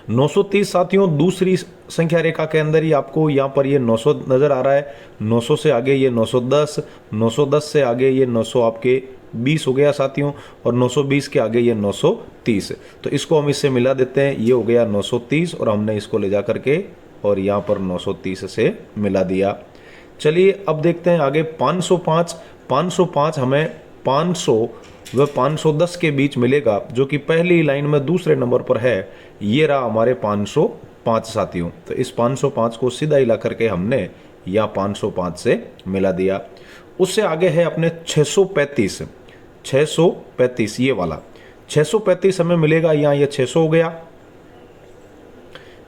930 साथियों दूसरी संख्या रेखा के अंदर ही आपको यहाँ पर ये 900 नजर आ रहा है। 900 से आगे ये 910, 910 से आगे ये 900 आपके 20 हो गया साथियों, और 920 के आगे ये 930। तो इसको हम इससे मिला देते हैं, ये हो गया 930, और हमने इसको ले जा करके और यहाँ पर 930 से मिला दिया। चलिए अब देखते हैं आगे 505। 505 हमें 500 व 510 के बीच मिलेगा, जो कि पहली लाइन में दूसरे नंबर पर है। ये रहा हमारे 505 साथियों। तो इस 505 को सीधा हिला करके हमने यहाँ 505 से मिला दिया। उससे आगे है अपने 635। 635, ये वाला 635 हमें मिलेगा। यहाँ ये 600 हो गया,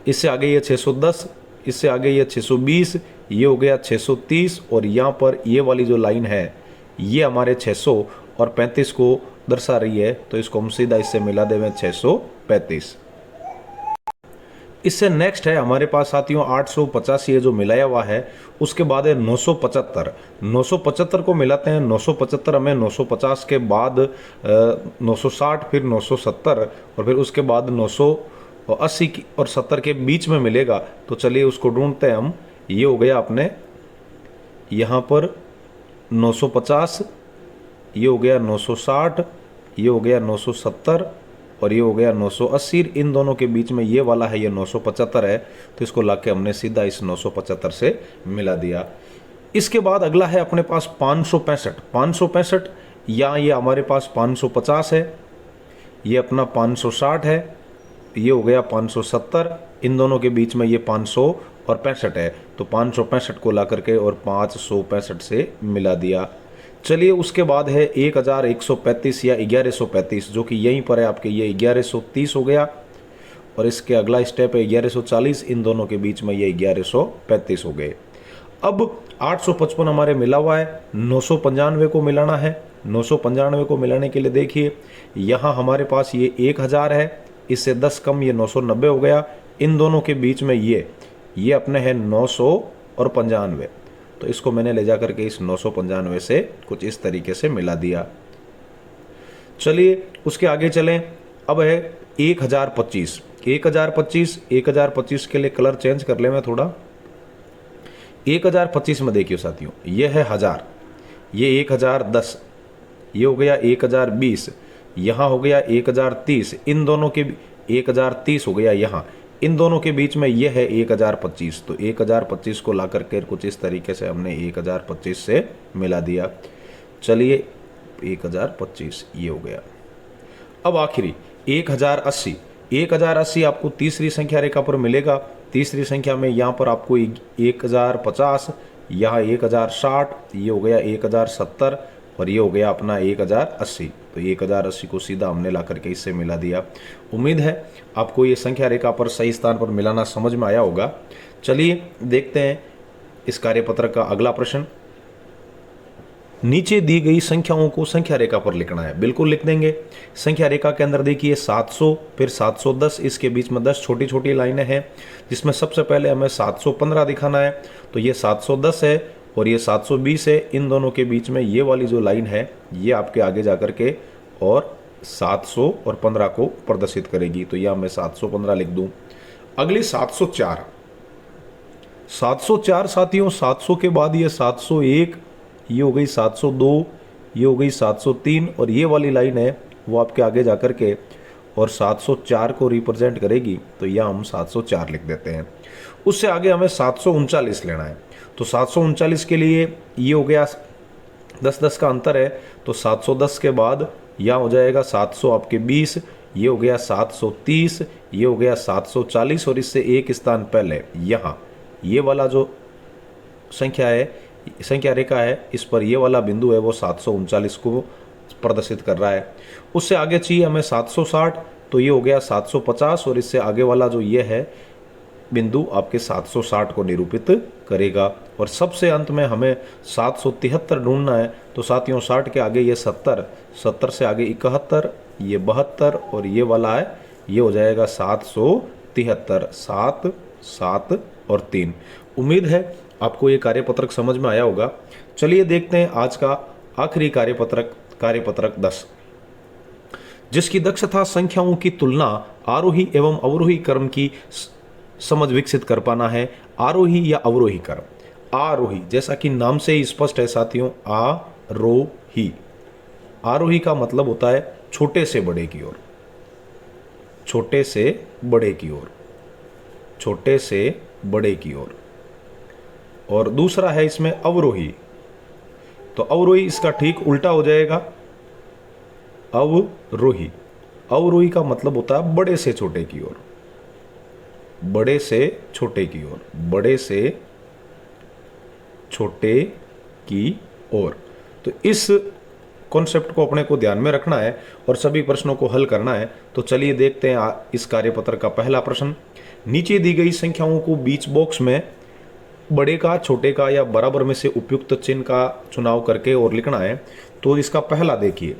इससे आगे ये 610, इससे आगे ये 620, ये हो गया 630, और यहाँ पर ये वाली जो लाइन है ये हमारे 600 और 35 को दर्शा रही है, तो इसको हम सीधा इससे मिला देंगे 635। इससे नेक्स्ट है हमारे पास साथियों 850, ये जो मिलाया हुआ है। उसके बाद है 975, 975 को मिलाते हैं। 975 हमें 950 के बाद 960, फिर 970 और फिर उसके बाद 980 और 70 के बीच में मिलेगा। तो चलिए उसको ढूंढते हैं हम। ये हो गया अपने यहाँ पर 950, ये हो गया 960, ये हो गया 970 और ये हो गया 980। इन दोनों के बीच में ये वाला है, ये 975 है, तो इसको लाके हमने सीधा इस 975 से मिला दिया। इसके बाद अगला है अपने पास 565, 565 या ये हमारे पास 550 है, ये अपना 560 है, ये हो गया 570। इन दोनों के बीच में ये 500 और 65 है, तो 565 को ला करके और 565 से मिला दिया। चलिए उसके बाद है 1135 या 1135, जो कि यहीं पर है आपके, ये 1130 हो गया, और इसके अगला स्टेप है 1140। इन दोनों के बीच में ये 1135 हो गए। अब 855 हमारे मिला हुआ है, 995 को मिलाना है। 995 को मिलाने के लिए देखिए यहाँ हमारे पास ये 1000 है, इससे 10 कम ये 990 हो गया। इन दोनों के बीच में ये अपने है 900 और 95, तो इसको मैंने ले जा करके इस 995 से कुछ इस तरीके से मिला दिया। चलिए उसके आगे चलें। अब है 1025, 1025 के लिए कलर चेंज कर ले मैं थोड़ा। 1025 में देखिए साथियों, ये है 1000, ये 1010, ये हो गया 1020, यहाँ हो गया 1030, इन दोनों के 1030 हो गया यहाँ, इन दोनों के बीच में ये है 1025, तो 1025 को ला करके कुछ इस तरीके से हमने 1025 से मिला दिया। चलिए 1025 ये हो गया। अब आखिरी 1080, 1080 आपको तीसरी संख्या रेखा पर मिलेगा। तीसरी संख्या में यहाँ पर आपको 1050, यहाँ 1060, ये हो गया 1070 और ये हो गया अपना 1080, तो 1080 को सीधा हमने ला करके इससे मिला दिया। उम्मीद है आपको ये संख्या रेखा पर सही स्थान पर मिलाना समझ में आया होगा। चलिए देखते हैं इस कार्यपत्र का अगला प्रश्न। नीचे दी गई संख्याओं को संख्या रेखा पर लिखना है। बिल्कुल लिख देंगे। संख्या रेखा के अंदर देखिए 700, फिर 710, इसके बीच में 10 छोटी छोटी लाइनें हैं, जिसमें सबसे पहले हमें 715 दिखाना है, तो ये 710 है और ये 720 है। इन दोनों के बीच में ये वाली जो लाइन है ये आपके आगे जाकर के और 700 और 15 को प्रदर्शित करेगी, तो यह मैं 715 लिख दूं। अगली 704, 704 साथियों, 700 के बाद ये 701, ये हो गई 702, ये हो गई 703 और ये वाली लाइन है वो आपके आगे जाकर के और 704 को रिप्रेजेंट करेगी, तो यह हम 704 लिख देते हैं। उससे आगे हमें 739 लेना है, तो 739 के लिए ये हो गया 10-10 का अंतर है, तो 710 के बाद यहाँ हो जाएगा 700 आपके 20, ये हो गया 730, ये हो गया 740 और इससे एक स्थान पहले यहाँ ये वाला जो संख्या है, संख्या रेखा है, इस पर ये वाला बिंदु है वो 739 को प्रदर्शित कर रहा है। उससे आगे चाहिए हमें 760, तो ये हो गया 750 और इससे आगे वाला जो ये है बिंदु आपके 760 को निरूपित करेगा। और सबसे अंत में हमें 773 ढूंढना है, तो साथियों 60 के आगे ये 70, 70 से आगे 71, ये 72 और ये वाला है ये हो जाएगा 773, 7, 7 और 3। उम्मीद है आपको ये कार्यपत्रक समझ में आया होगा। चलिए देखते हैं आज का आखिरी कार्यपत्रक 10, जिसकी दक्षता संख्याओं की तुलना आरोही एवं अवरोही क्रम की समझ विकसित कर पाना है। आरोही या अवरोही क्रम। आरोही जैसा कि नाम से ही स्पष्ट है साथियों, आरोही। आरोही का मतलब होता है छोटे से बड़े की ओर, छोटे से बड़े की ओर, छोटे से बड़े की ओर। और दूसरा है इसमें अवरोही, तो अवरोही इसका ठीक उल्टा हो जाएगा। अवरोही, अवरोही का मतलब होता है बड़े से छोटे की ओर, बड़े से छोटे की ओर, बड़े से छोटे की ओर। तो इस कॉन्सेप्ट को अपने को ध्यान में रखना है और सभी प्रश्नों को हल करना है। तो चलिए देखते हैं इस कार्यपत्र का पहला प्रश्न। नीचे दी गई संख्याओं को बीच बॉक्स में बड़े का, छोटे का या बराबर में से उपयुक्त चिन्ह का चुनाव करके और लिखना है। तो इसका पहला देखिए,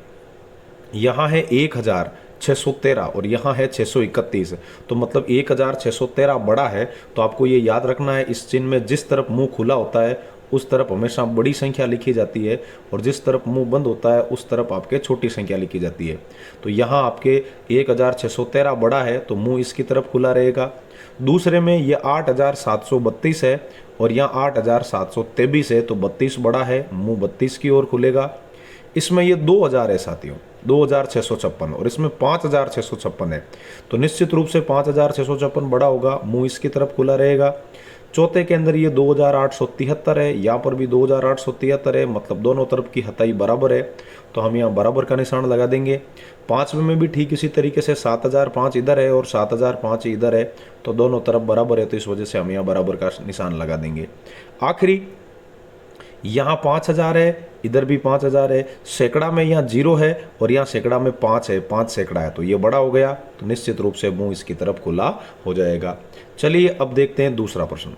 यहाँ है 1613 और यहाँ है 631। तो मतलब 1613 बड़ा है, तो आपको ये याद रखना है इस चिन्ह में जिस तरफ मुंह खुला होता है उस तरफ हमेशा बड़ी संख्या लिखी जाती है और जिस तरफ मुंह बंद होता है उस तरफ आपके छोटी संख्या लिखी जाती है। तो यहाँ आपके 1613 बड़ा है तो मुंह इसकी तरफ खुला रहेगा। दूसरे में ये 8732 है और यहाँ 8723 है, तो 32 बड़ा है, मुंह 32 की ओर खुलेगा। इसमें ये 2000 है साथियों, 2656 और इसमें 5656 है, तो निश्चित रूप से 5656 बड़ा होगा, मुंह इसकी तरफ खुला रहेगा। चौथे के अंदर ये 2873 है, यहाँ पर भी 2873 है, मतलब दोनों तरफ की हताई बराबर है, तो हम यहाँ बराबर का निशान लगा देंगे। पांचवें में भी ठीक इसी तरीके से 7005 इधर है और 7005 इधर है, तो दोनों तरफ बराबर है, तो इस वजह से हम यहाँ बराबर का निशान लगा देंगे। आखिरी यहाँ 5000 है, इधर भी 5000 है, सैकड़ा में यहाँ 0 है और यहाँ सैकड़ा में 5 है, 5 सैकड़ा है, तो ये बड़ा हो गया, तो निश्चित रूप से मुंह इसकी तरफ खुला हो जाएगा। चलिए अब देखते हैं दूसरा प्रश्न।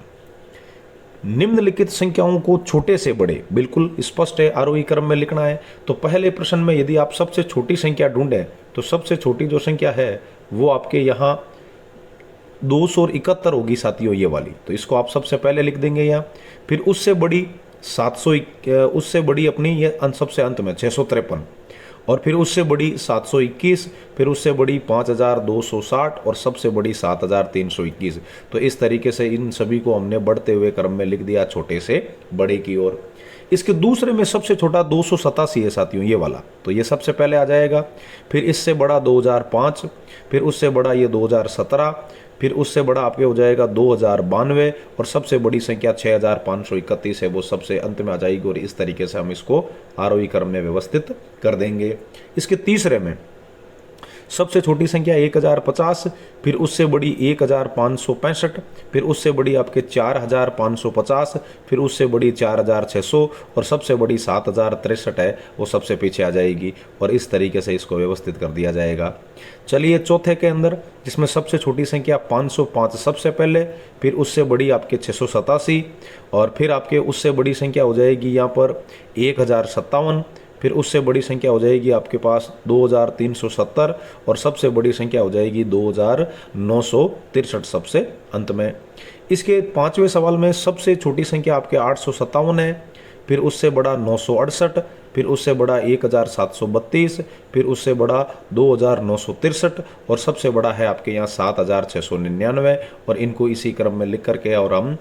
निम्नलिखित संख्याओं को छोटे से बड़े, बिल्कुल स्पष्ट है, आरोही क्रम में लिखना है। तो पहले प्रश्न में यदि आप सबसे छोटी संख्या ढूंढें तो सबसे छोटी जो संख्या है वो आपके यहाँ 271 होगी साथियों, ये वाली, तो इसको आप सबसे पहले लिख देंगे यहाँ। फिर उससे बड़ी 700, उससे बड़ी अपनी ये सबसे अंत में 653, और फिर उससे बड़ी 721, फिर उससे बड़ी 5260 और सबसे बड़ी 7321। तो इस तरीके से इन सभी को हमने बढ़ते हुए क्रम में लिख दिया छोटे से बड़े की ओर। इसके दूसरे में सबसे छोटा 287 है साथियों, ये वाला, तो ये सबसे पहले आ जाएगा। फिर इससे बड़ा 2005, फिर उससे बड़ा ये 2017, फिर उससे बड़ा आपके हो जाएगा 2092 और सबसे बड़ी संख्या 6531 है, वो सबसे अंत में आ जाएगी। और इस तरीके से हम इसको आरोही क्रम में व्यवस्थित कर देंगे। इसके तीसरे में सबसे छोटी संख्या 1050, फिर उससे बड़ी 1565, फिर उससे बड़ी आपके 4550, फिर उससे बड़ी 4600 और सबसे बड़ी 7063 है, वो सबसे पीछे आ जाएगी। और इस तरीके से इसको व्यवस्थित कर दिया जाएगा। चलिए चौथे के अंदर, जिसमें सबसे छोटी संख्या 505 सबसे पहले, फिर उससे बड़ी आपके 687 और फिर आपके उससे बड़ी संख्या हो जाएगी यहाँ पर 1057, फिर उससे बड़ी संख्या हो जाएगी आपके पास 2370 और सबसे बड़ी संख्या हो जाएगी 2963 सबसे अंत में। इसके पांचवें सवाल में सबसे छोटी संख्या आपके 857 है, फिर उससे बड़ा 968, फिर उससे बड़ा 1732, फिर उससे बड़ा 2963 और सबसे बड़ा है आपके यहाँ 7699। और इनको इसी क्रम में लिख करके और हम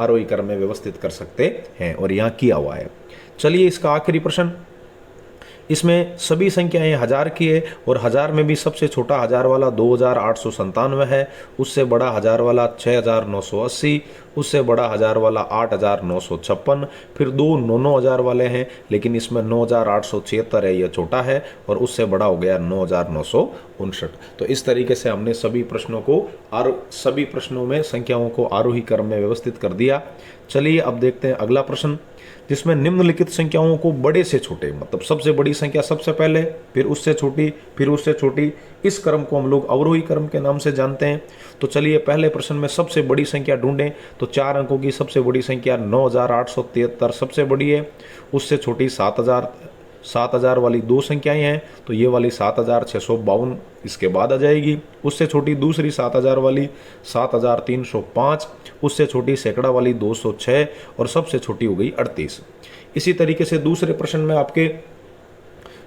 आरोही क्रम में व्यवस्थित कर सकते हैं और यहाँ किया हुआ है। चलिए इसका आखिरी प्रश्न। इसमें सभी संख्याएं हजार की है और हजार में भी सबसे छोटा हजार वाला 2897 है, उससे बड़ा हजार वाला 6980, उससे बड़ा हजार वाला 8956, फिर दो 9000 वाले हैं, लेकिन इसमें 9876 है, यह छोटा है, और उससे बड़ा हो गया 9959। तो इस तरीके से हमने सभी प्रश्नों में संख्याओं को आरोही क्रम में व्यवस्थित कर दिया। चलिए अब देखते हैं अगला प्रश्न, जिसमें निम्नलिखित संख्याओं को बड़े से छोटे, मतलब सबसे बड़ी संख्या सबसे पहले, फिर उससे छोटी, फिर उससे छोटी, इस क्रम को हम लोग अवरोही क्रम के नाम से जानते हैं। तो चलिए पहले प्रश्न में सबसे बड़ी संख्या ढूंढें। तो 4 अंकों की सबसे बड़ी संख्या 9873 सबसे बड़ी है, उससे छोटी 7000 वाली दो संख्याएं हैं, तो ये वाली 7652 इसके बाद आ जाएगी। उससे छोटी दूसरी 7000 वाली 7305, उससे छोटी सैकड़ा वाली 206 और सबसे छोटी हो गई 38। इसी तरीके से दूसरे प्रश्न में आपके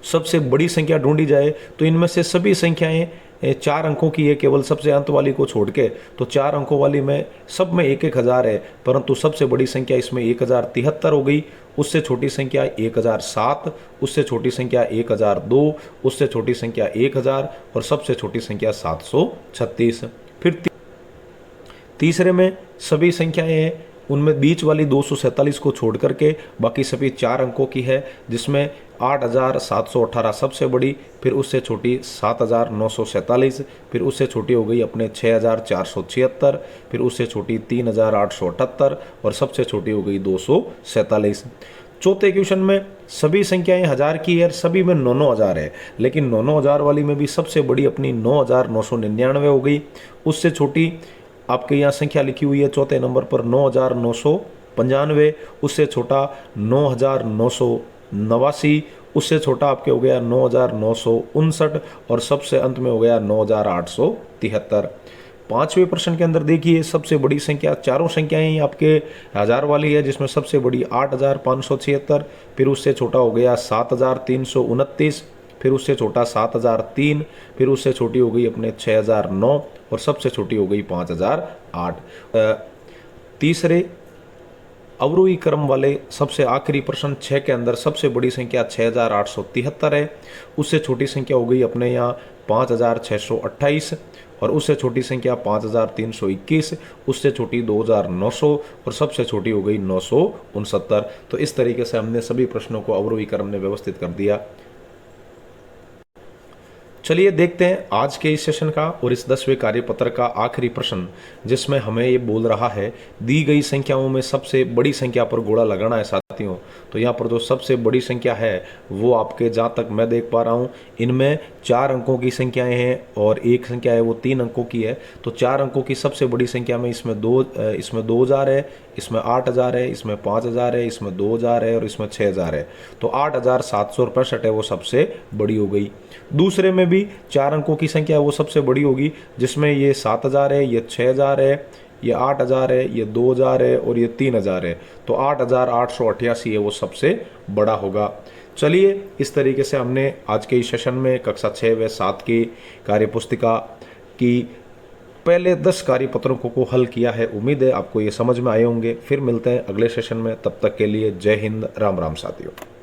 सबसे बड़ी संख्या ढूंढी जाए तो इनमें से सभी संख्याएं 4 अंकों की है, केवल सबसे अंत वाली को छोड़ के। तो 4 अंकों वाली में सब में 1000 है, परंतु सबसे बड़ी संख्या इसमें 1073 हो गई। उससे छोटी संख्या 1007, उससे छोटी संख्या 1002, उससे छोटी संख्या 1000 और सबसे छोटी संख्या 736। फिर तीसरे में सभी संख्याएं हैं, उनमें बीच वाली 247 को छोड़ करके बाकी सभी 4 अंकों की है, जिसमें 8718 सबसे बड़ी, फिर उससे छोटी 7947, फिर उससे छोटी हो गई अपने 6476, फिर उससे छोटी 3878 और सबसे छोटी हो गई 247। चौथे क्वेश्चन में सभी संख्याएं 1000 की है, सभी में 9-9 है, लेकिन 9-9 वाली में भी सबसे बड़ी अपनी 9,999 हो गई। उससे छोटी आपके यहाँ संख्या लिखी हुई है चौथे नंबर पर 9,995, उससे छोटा 9,989, उससे छोटा आपके हो गया 9,959 और सबसे अंत में हो गया 9,873। पांचवें प्रश्न के अंदर देखिए सबसे बड़ी संख्या, चारों संख्याएं ही आपके 1000 वाली है, जिसमें सबसे बड़ी 8,576, फिर उससे छोटा हो गया 7,329, फिर उससे छोटा 7,003, फिर उससे छोटी हो गई अपने 6,009 और सबसे छोटी हो गई 5,008। तीसरे अवरोही क्रम वाले सबसे आखिरी प्रश्न 6 के अंदर सबसे बड़ी संख्या 6,873 है, उससे छोटी संख्या हो गई अपने यहाँ 5,628 और उससे छोटी संख्या 5,321, उससे छोटी 2,900 और सबसे छोटी हो गई 969। तो इस तरीके से हमने सभी प्रश्नों को अवरोही क्रम में व्यवस्थित कर दिया। चलिए देखते हैं आज के इस सेशन का और इस 10वें कार्यपत्र का आखिरी प्रश्न, जिसमें हमें ये बोल रहा है दी गई संख्याओं में सबसे बड़ी संख्या पर गोला लगाना है साथियों। तो यहाँ पर जो सबसे बड़ी संख्या है वो आपके, जहाँ तक मैं देख पा रहा हूँ, इनमें 4 अंकों की संख्याएं हैं और एक संख्या है वो 3 अंकों की है। तो 4 अंकों की सबसे बड़ी संख्या में इसमें 2,000 है, इसमें 8,000 है, इसमें 5,000 है, इसमें 2,000 है और इसमें 6,000 है। तो 8,765 है वो सबसे बड़ी हो गई। दूसरे में भी 4 अंकों की संख्या वो सबसे बड़ी होगी, जिसमें ये 7,000 है, ये 6,000 है, ये 8,000 है, ये 2,000 है और ये 3,000 है। तो 8,888 है वो सबसे बड़ा होगा। चलिए इस तरीके से हमने आज के इस सेशन में कक्षा 6 व 7 की कार्यपुस्तिका की पहले 10 कार्यपत्रों को हल किया है। उम्मीद है आपको ये समझ में आए होंगे। फिर मिलते हैं अगले सेशन में, तब तक के लिए जय हिंद, राम राम साथियों।